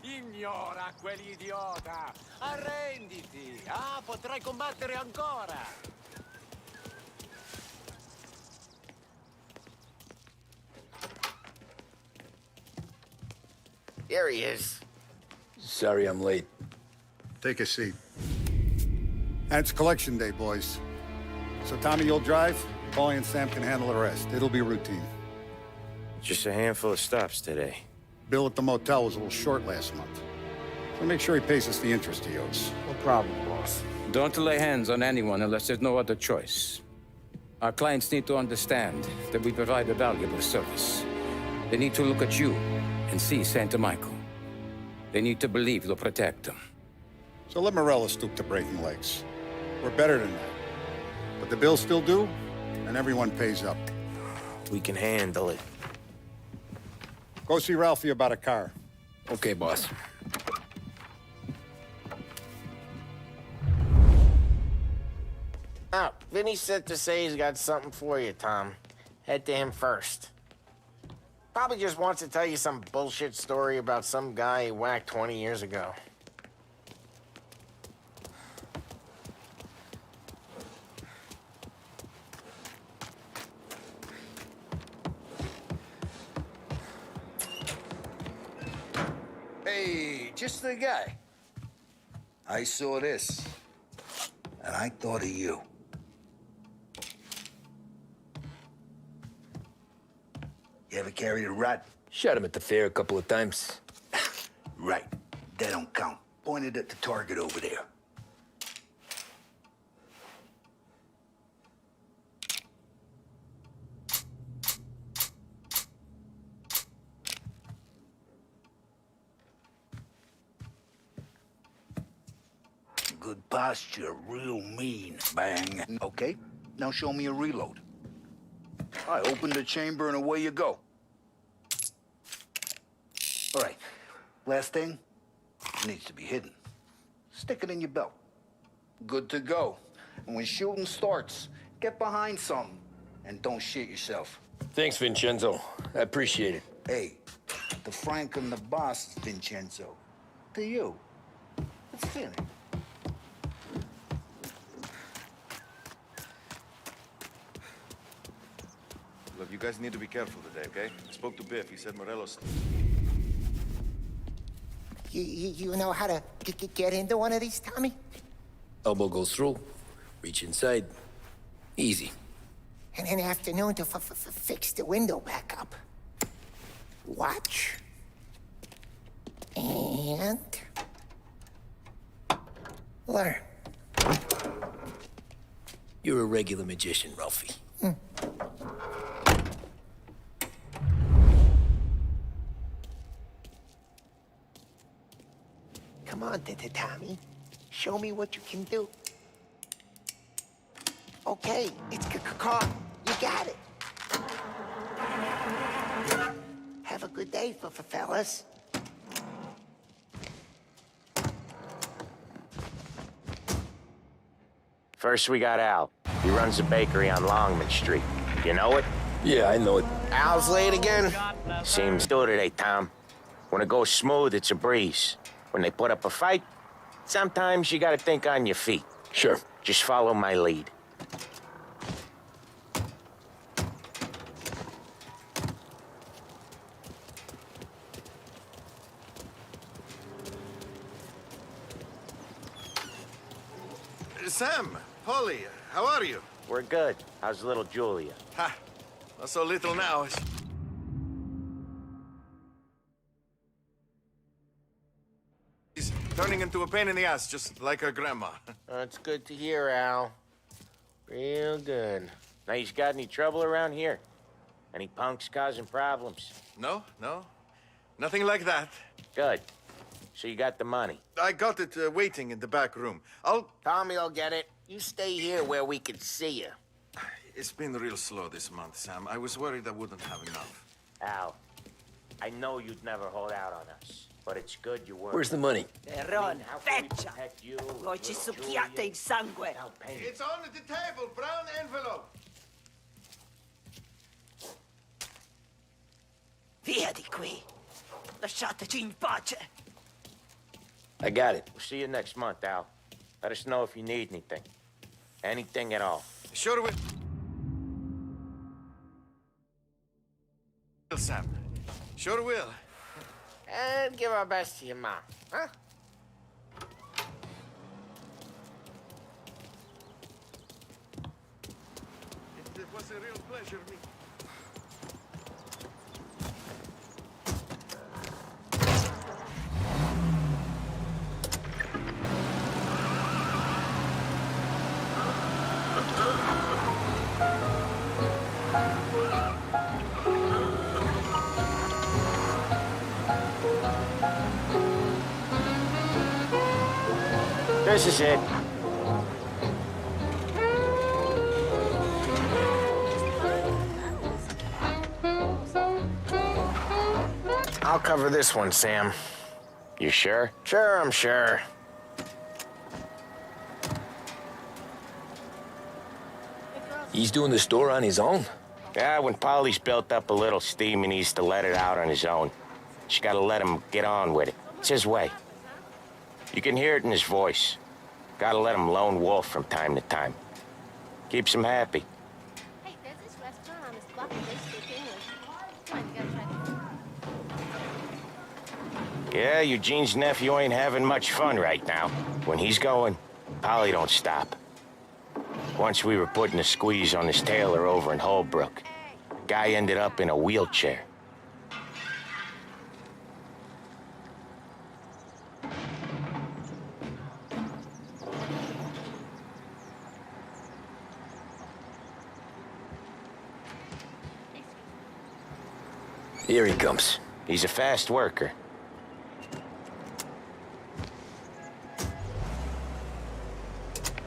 Ignora quell'idiota. Arrenditi. Ah, potrai combattere ancora. There he is. Sorry I'm late. Take a seat. And it's collection day, boys. So Tommy, you'll drive. Paulie and Sam can handle the rest. It'll be routine. Just a handful of stops today. Bill at the motel was a little short last month. So make sure he pays us the interest he owes. No problem, boss. Don't lay hands on anyone unless there's no other choice. Our clients need to understand that we provide a valuable service. They need to look at you and see Santa Michael. They need to believe you'll protect them. So let Morello stoop to breaking legs. We're better than that. But the bills still due, and everyone pays up. We can handle it. Go see Ralphie about a car. Okay, boss. Oh, Vinny said to say he's got something for you, Tom. Head to him first. Probably just wants to tell you some bullshit story about some guy he whacked 20 years ago. Hey, just the guy. I saw this, and I thought of you. You ever carried a rat? Shot him at the fair a couple of times. Right. That don't count. Pointed at the target over there. Good posture, real mean. Bang. Okay, now show me a reload. I open the chamber and away you go. All right, last thing, it needs to be hidden. Stick it in your belt. Good to go. And when shooting starts, get behind something and don't shit yourself. Thanks, Vincenzo. I appreciate it. Hey, the Frank and the boss, Vincenzo. To you. Let's finish. Look, you guys need to be careful today, okay? I spoke to Biff. He said Morelos... You know how to get into one of these, Tommy? Elbow goes through. Reach inside. Easy. And an afternoon to fix the window back up. Watch. And... learn. You're a regular magician, Ralphie. Come on, Tommy. Show me what you can do. Okay, it's caught. You got it. Have a good day, fellas. First, we got Al. He runs a bakery on Longman Street. You know it? Yeah, I know it. Al's late again? Seems to today, Tom. When it goes smooth, it's a breeze. When they put up a fight, sometimes you gotta think on your feet. Sure. Just follow my lead. Sam, Polly, how are you? We're good. How's little Julia? Ha! Not so little now. She's turning into a pain in the ass, just like her grandma. That's good to hear, Al. Real good. Now, you got any trouble around here? Any punks causing problems? No. Nothing like that. Good. So you got the money? I got it waiting in the back room. Tommy will get it. You stay here where we can see you. It's been real slow this month, Sam. I was worried I wouldn't have enough. Al, I know you'd never hold out on us, but it's good you were. Where's the money? Terron, feccia! Voi ci succhiate il sangue! It's on the table, brown envelope. Via di qui! Lasciateci in pace! I got it. We'll see you next month, Al. Let us know if you need anything. Anything at all. Sure will. Sam. Sure will. And give our best to your mom, huh? It was a real pleasure meeting. This is it. I'll cover this one, Sam. You sure? Sure, I'm sure. He's doing the store on his own? Yeah, when Polly's built up a little steam, he needs to let it out on his own. Just gotta let him get on with it. It's his way. You can hear it in his voice. Gotta let him lone wolf from time to time. Keeps him happy. Hey, there's this restaurant on this block and they speak English. Come on, you gotta try Yeah, Eugene's nephew ain't having much fun right now. When he's going, Polly don't stop. Once we were putting a squeeze on his tailor over in Holbrook. The guy ended up in a wheelchair. Here he comes. He's a fast worker.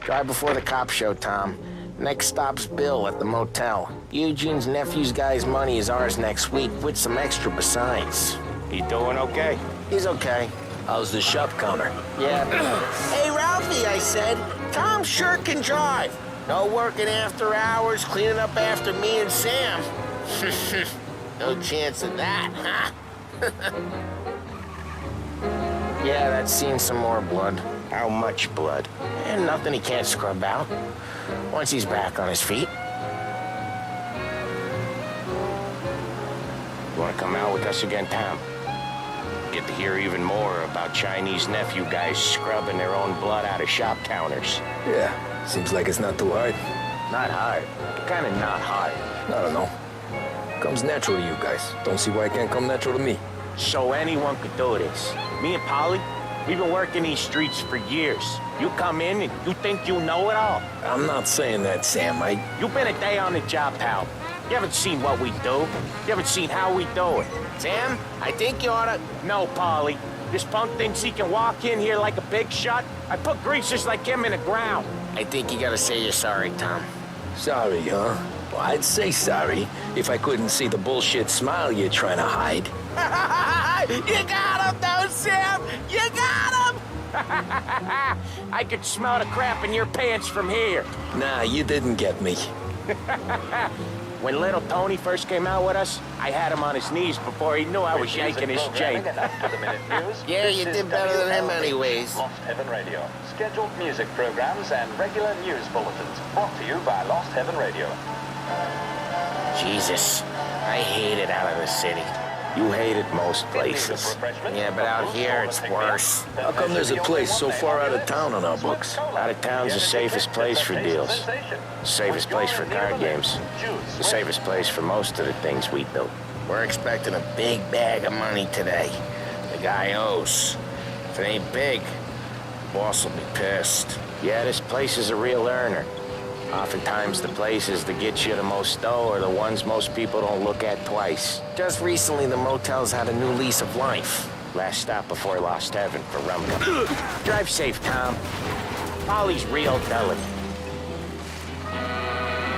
Drive before the cops show, Tom. Next stop's Bill at the motel. Eugene's nephew's guy's money is ours next week, with some extra besides. He doing okay? He's okay. How's the shop counter? Yeah. Hey, Ralphie, I said. Tom sure can drive. No working after hours, cleaning up after me and Sam. No chance of that, huh? Yeah, that's seen some more blood. How much blood? And nothing he can't scrub out. Once he's back on his feet. You wanna come out with us again, Tom? Get to hear even more about Chinese nephew guys scrubbing their own blood out of shop counters. Yeah, seems like it's not too hard. Not hard. Kinda not hard. I don't know. Comes natural to you guys. Don't see why it can't come natural to me. So anyone could do this. Me and Polly, we've been working these streets for years. You come in and you think you know it all. I'm not saying that, Sam. You've been a day on the job, pal. You haven't seen what we do. You haven't seen how we do it. Sam, I think you oughta... No, Polly. This punk thinks he can walk in here like a big shot. I put greasers like him in the ground. I think you gotta say you're sorry, Tom. Sorry, huh? Well, I'd say sorry if I couldn't see the bullshit smile you're trying to hide. You got him, though, Sam! You got him! I could smell the crap in your pants from here. Nah, you didn't get me. When little Tony first came out with us, I had him on his knees before he knew I was yanking his chain. Yeah, you did better than him anyways. Lost Heaven Radio. Scheduled music programs and regular news bulletins brought to you by Lost Heaven Radio. Jesus, I hate it out of the city. You hate it most places. Yeah, but out here it's worse. How come there's a place so far out of town on our books? Out of town's the safest place for deals. The safest place for card games. The safest place for most of the things we built. We're expecting a big bag of money today. The guy owes. If it ain't big, the boss will be pissed. Yeah, this place is a real earner. Oftentimes the places that get you the most dough are the ones most people don't look at twice. Just recently, the motel's had a new lease of life. Last stop before Lost Heaven for rum. Drive safe, Tom. Polly's real delicate.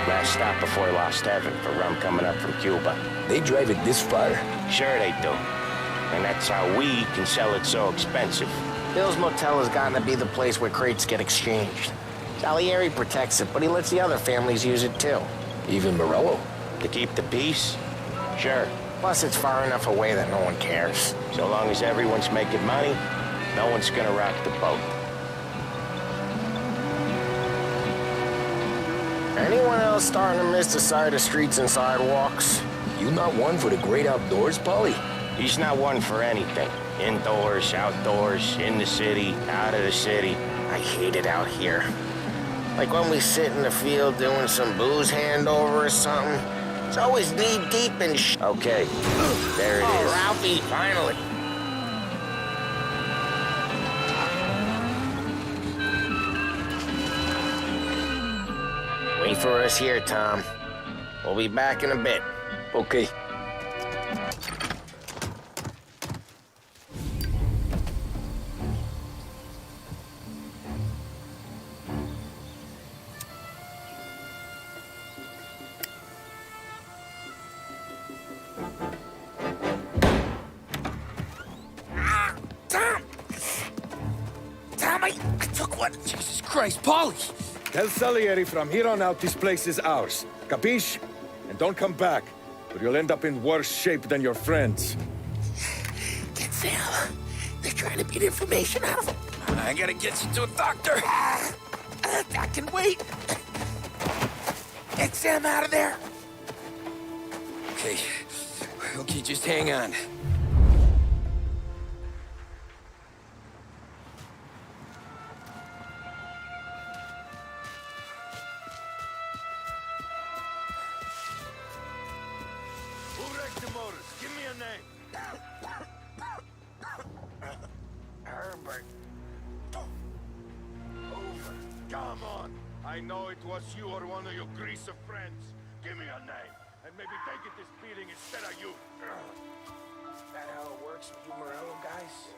Last stop before Lost Heaven for rum coming up from Cuba. They drive it this far? Sure they do. And that's how we can sell it so expensive. Bill's Motel has gotten to be the place where crates get exchanged. Salieri protects it, but he lets the other families use it too. Even Morello? To keep the peace? Sure. Plus, it's far enough away that no one cares. So long as everyone's making money, no one's gonna rock the boat. Anyone else starting to miss the side of streets and sidewalks? You not one for the great outdoors, Polly? He's not one for anything. Indoors, outdoors, in the city, out of the city. I hate it out here. Like when we sit in the field doing some booze handover or something. It's always knee-deep in Okay, there it is. Ralphie, finally. Wait for us here, Tom. We'll be back in a bit. Okay. I took one. Jesus Christ, Polly! Tell Salieri from here on out this place is ours. Capiche? And don't come back, or you'll end up in worse shape than your friends. Get Sam. They're trying to beat information out of him. I gotta get you to a doctor. I can wait. Get Sam out of there. Okay. Okay, just hang on. I know it was you or one of your greaser friends. Give me a name, and maybe they get this beating instead of you. That how it works with you Morello guys?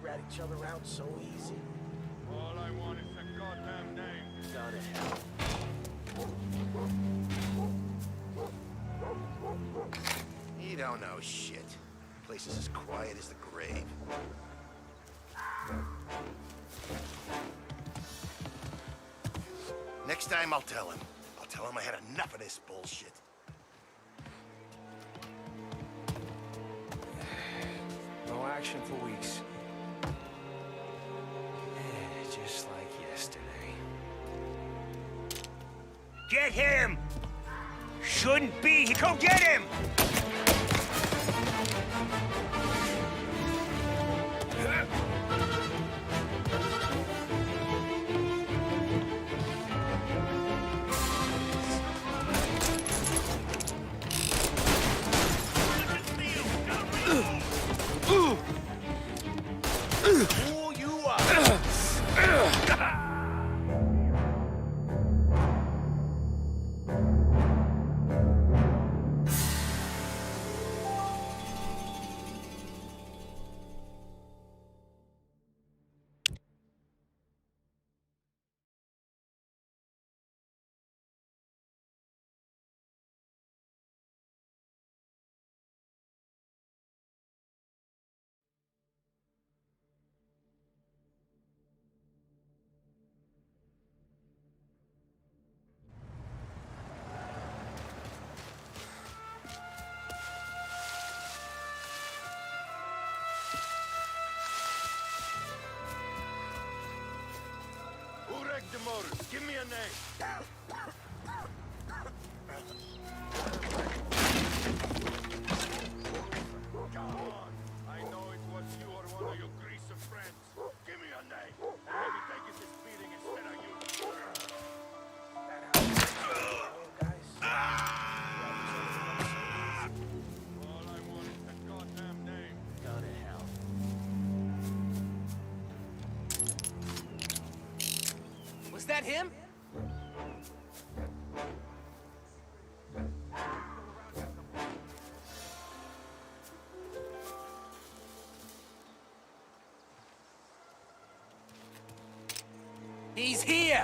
Rat each other out so easy. All I want is the goddamn name. Go to hell. You don't know shit. Place is as quiet as the grave. Next time I'll tell him. I'll tell him I had enough of this bullshit. No action for weeks. Just like yesterday. Get him! Shouldn't be. Go get him! Who you are? Who wrecked the motors? Give me a name. Come on. I know it was you or one of your greaser friends. Give me a name. And maybe they get this beating instead of you. That how it works, guys. All I want is the goddamn name. Go to hell. Was that him? He's here!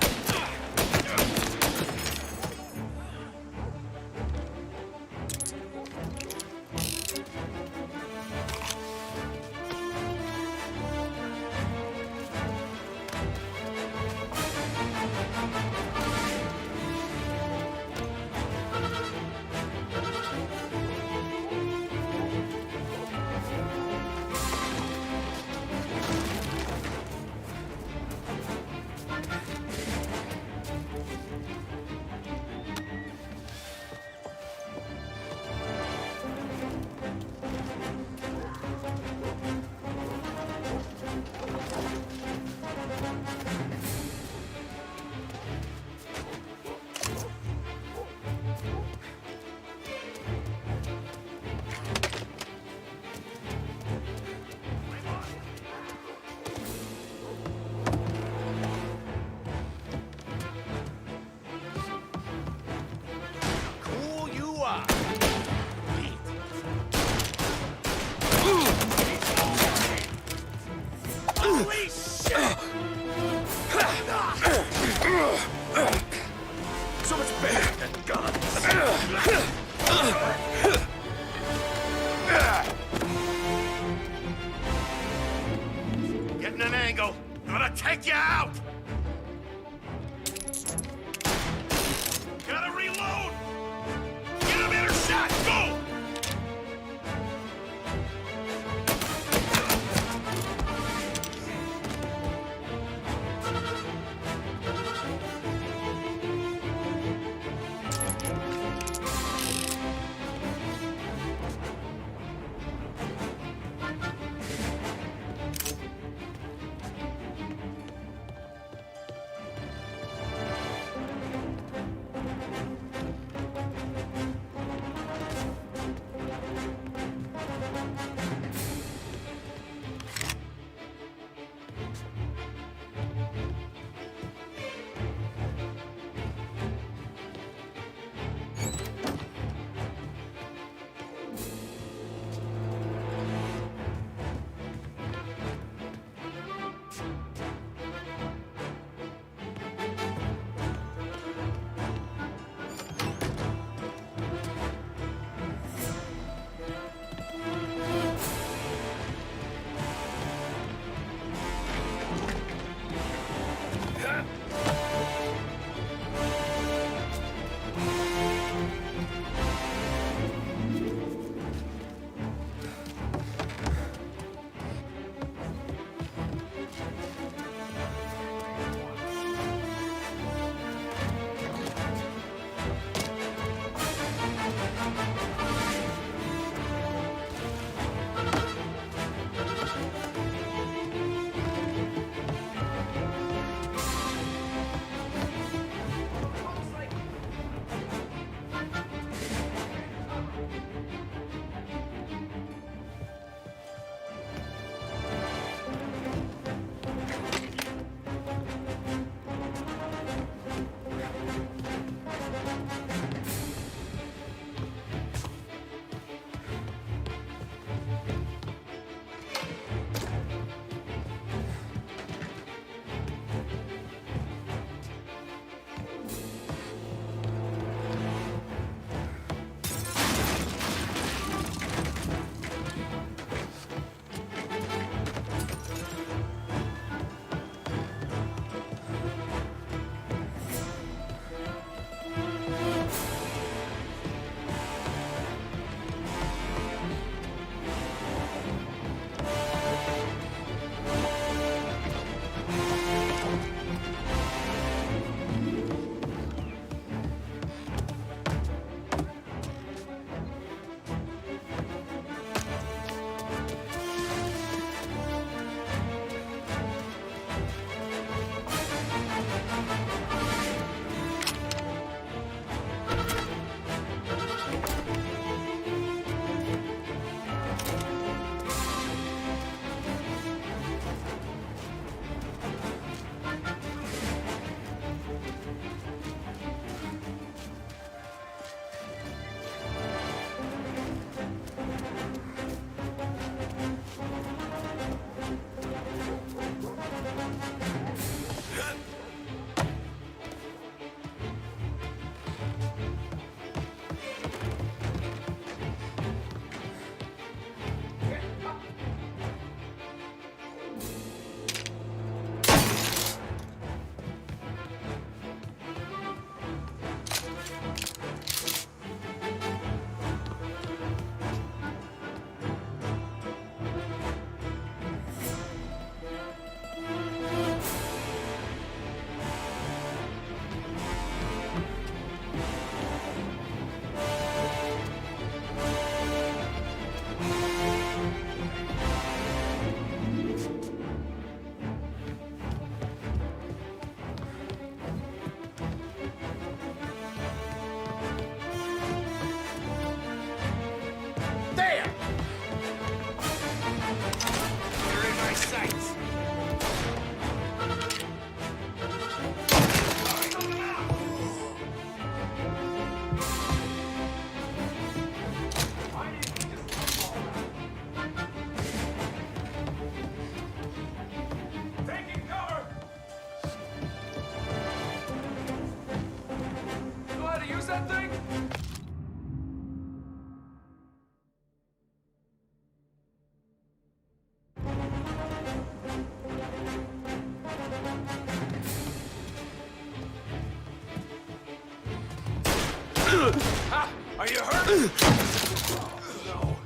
Are you hurt? No.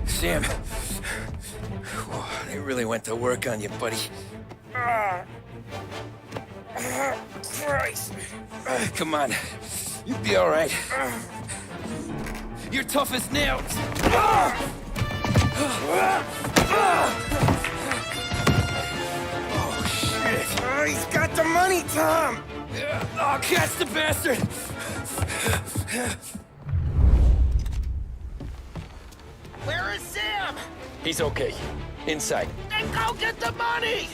Sam. They really went to work on you, buddy. Christ. Come on. You'll be all right. You're tough as nails. Oh, shit. Oh, he's got the money, Tom. Oh, catch the bastard. Where is Sam? He's okay. Inside. Then go get the money!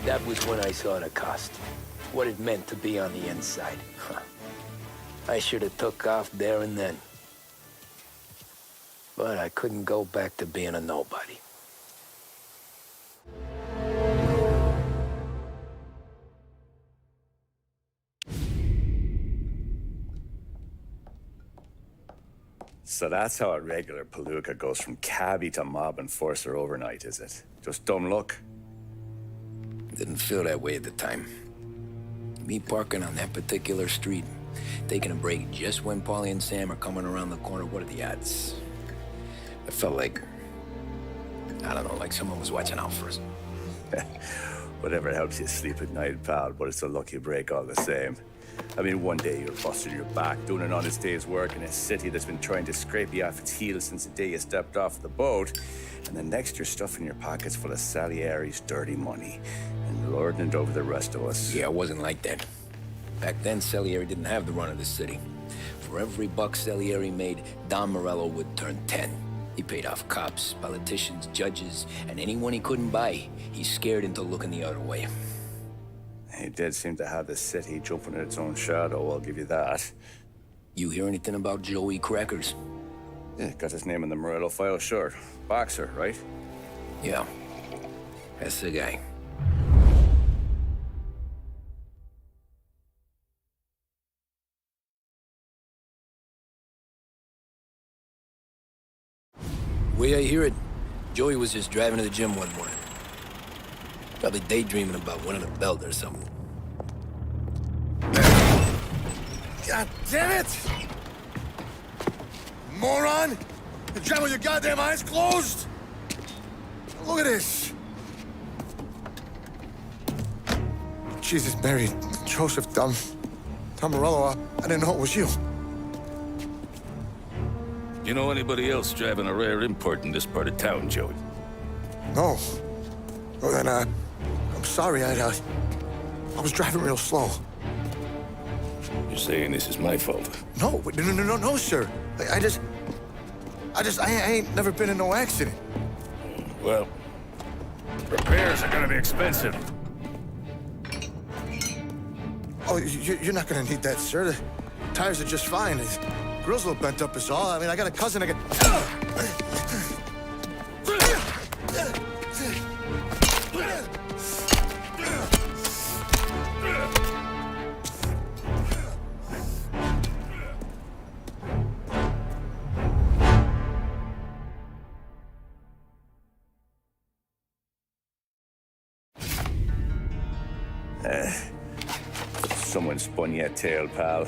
That was when I saw the cost. What it meant to be on the inside. Huh. I should have took off there and then. But I couldn't go back to being a nobody. So that's how a regular palooka goes from cabbie to mob enforcer overnight, is it? Just dumb luck? Didn't feel that way at the time. Me parking on that particular street, taking a break just when Paulie and Sam are coming around the corner, what are the odds? I felt like, I don't know, like someone was watching out for us. Whatever helps you sleep at night, pal, but it's a lucky break all the same. I mean, one day you're busting your back, doing an honest day's work in a city that's been trying to scrape you off its heels since the day you stepped off the boat, and the next you're stuffing your pockets full of Salieri's dirty money and lording it over the rest of us. Yeah, it wasn't like that. Back then, Salieri didn't have the run of the city. For every buck Salieri made, Don Morello would turn 10. He paid off cops, politicians, judges, and anyone he couldn't buy, he scared into looking the other way. He did seem to have the city jumping in its own shadow, I'll give you that. You hear anything about Joey Crackers? Yeah, got his name in the Morello file, sure. Boxer, right? Yeah, that's the guy. way I hear it, Joey was just driving to the gym one morning. Probably daydreaming about winning a belt or something. God damn it! Moron! You're driving with your goddamn eyes closed! Look at this! Jesus, Mary, Joseph, Tom Morello, I didn't know it was you. You know anybody else driving a rare import in this part of town, Joey? No. Well, then, I'm sorry, I was driving real slow. You're saying this is my fault? No, sir. I ain't never been in no accident. Well, repairs are gonna be expensive. Oh, you're not gonna need that, sir. The tires are just fine. The grill's a little bent up is all. I mean, I got a cousin I can... Someone spun you a tail, pal.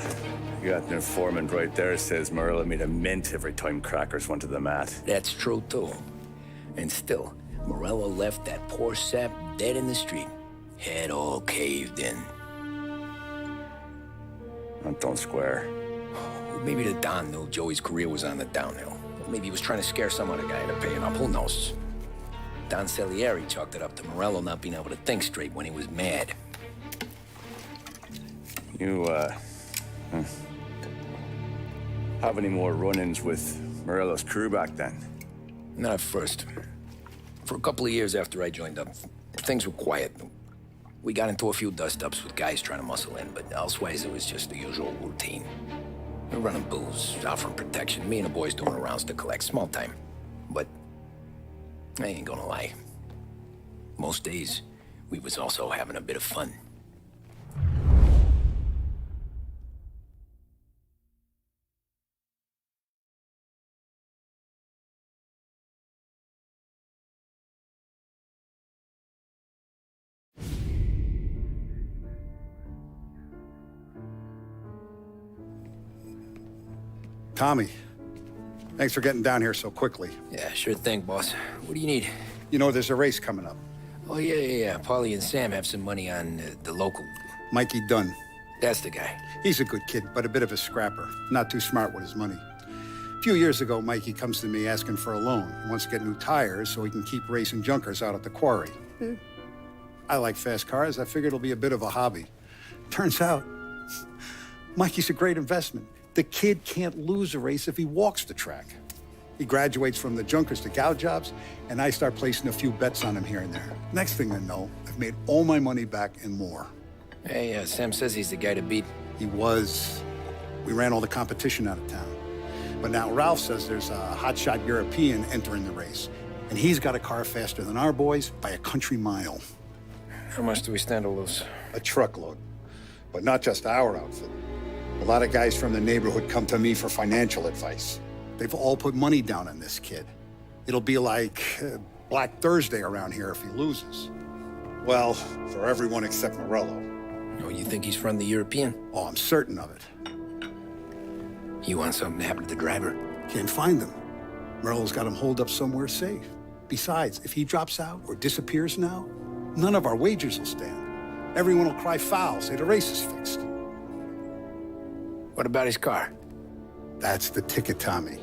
You got an informant right there says Morello made a mint every time crackers went to the mat. That's true, too. And still, Morello left that poor sap dead in the street. Head all caved in. That don't square. Maybe the Don knew Joey's career was on the downhill. Or maybe he was trying to scare some other guy into paying up. Who knows? Don Salieri chalked it up to Morello not being able to think straight when he was mad. You, have any more run-ins with Morello's crew back then? Not at first. For a couple of years after I joined up, things were quiet. We got into a few dust-ups with guys trying to muscle in, but elsewise it was just the usual routine. We're running booze, offering protection, me and the boys doing rounds to collect, small time. But I ain't gonna lie. Most days, we was also having a bit of fun. Tommy, thanks for getting down here so quickly. Yeah, sure thing, boss. What do you need? You know, there's a race coming up. Oh, yeah. Paulie and Sam have some money on the local. Mikey Dunn. That's the guy. He's a good kid, but a bit of a scrapper. Not too smart with his money. A few years ago, Mikey comes to me asking for a loan. He wants to get new tires so he can keep racing junkers out at the quarry. I like fast cars. I figured it'll be a bit of a hobby. Turns out, Mikey's a great investment. The kid can't lose a race if he walks the track. He graduates from the junkers to gal jobs, and I start placing a few bets on him here and there. Next thing I know, I've made all my money back and more. Hey, Sam says he's the guy to beat. He was. We ran all the competition out of town. But now Ralph says there's a hotshot European entering the race, and he's got a car faster than our boys by a country mile. How much do we stand to lose? A truckload. But not just our outfit. A lot of guys from the neighborhood come to me for financial advice. They've all put money down on this kid. It'll be like Black Thursday around here if he loses. Well, for everyone except Morello. Oh, you think he's from the European? Oh, I'm certain of it. You want something to happen to the driver? Can't find him. Morello's got him holed up somewhere safe. Besides, if he drops out or disappears now, none of our wagers will stand. Everyone will cry foul, say the race is fixed. What about his car? That's the ticket, Tommy.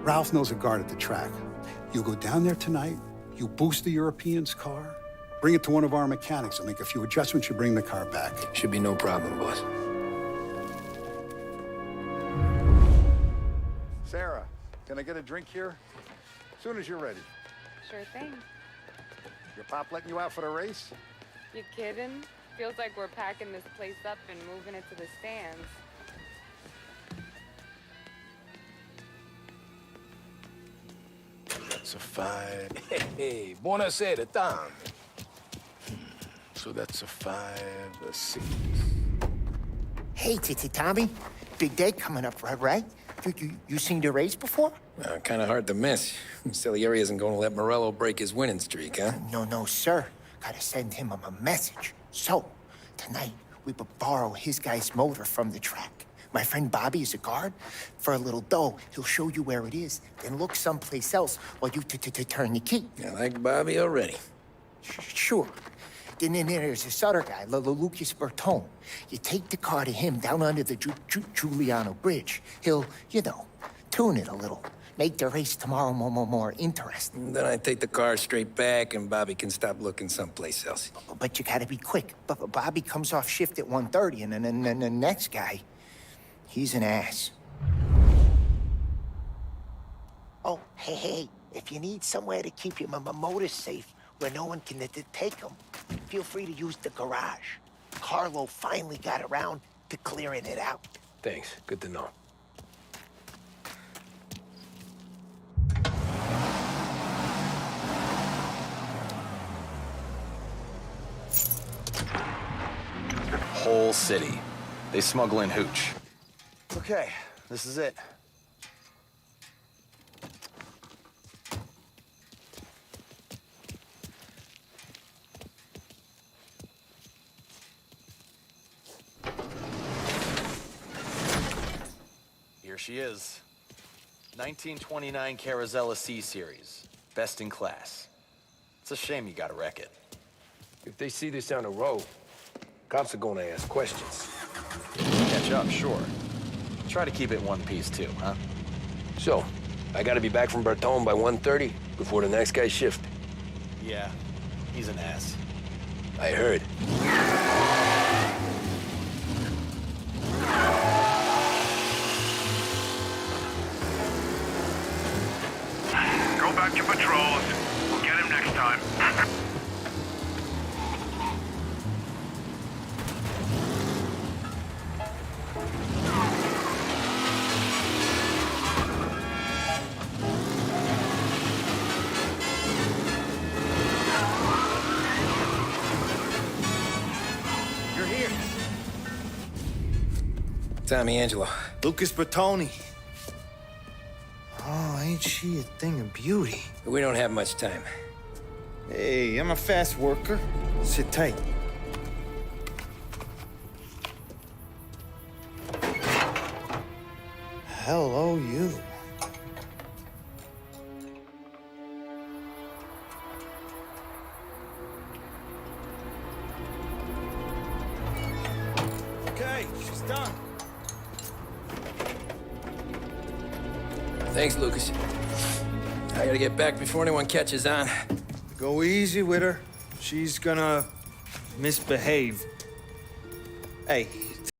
Ralph knows a guard at the track. You go down there tonight, you boost the European's car, bring it to one of our mechanics, and make a few adjustments, you bring the car back. Should be no problem, boss. Sarah, can I get a drink here? As soon as you're ready. Sure thing. Your pop letting you out for the race? You kidding? Feels like we're packing this place up and moving it to the stands. That's a 5. Hey, buonasera, Tom. So that's a 5, a 6. Hey, Tommy. Big day coming up, right? You seen the race before? Kind of hard to miss. Salieri isn't going to let Morello break his winning streak, huh? No, sir. Gotta send him a message. So, tonight, we borrow his guy's motor from the track. My friend Bobby is a guard. For a little dough, he'll show you where it is, then look someplace else while you turn the key. I like Bobby already. Sure. Then there's this other guy, Lucas Bertone. You take the car to him down under the Giuliano Bridge. He'll, tune it a little. Make the race tomorrow more interesting. Then I take the car straight back, and Bobby can stop looking someplace else. But you gotta be quick. Bobby comes off shift at 1:30, and then the next guy, he's an ass. Oh, hey, if you need somewhere to keep your motor safe, where no one can take them, feel free to use the garage. Carlo finally got around to clearing it out. Thanks. Good to know. Whole city. They smuggle in hooch. Okay, this is it. Here she is. 1929 Carazella C-Series. Best in class. It's a shame you gotta wreck it. If they see this on the road, cops are going to ask questions. Catch up, sure. Try to keep it in one piece, too, huh? So, I got to be back from Bertone by 1:30 before the next guy's shift. Yeah, he's an ass. I heard. Go back to patrols. We'll get him next time. You're here. Tommy Angelo. Lucas Bertone. Oh, ain't she a thing of beauty? We don't have much time. Hey, I'm a fast worker. Sit tight. Hello, you. Okay, she's done. Thanks, Lucas. I gotta get back before anyone catches on. Go easy with her. She's gonna misbehave. Hey,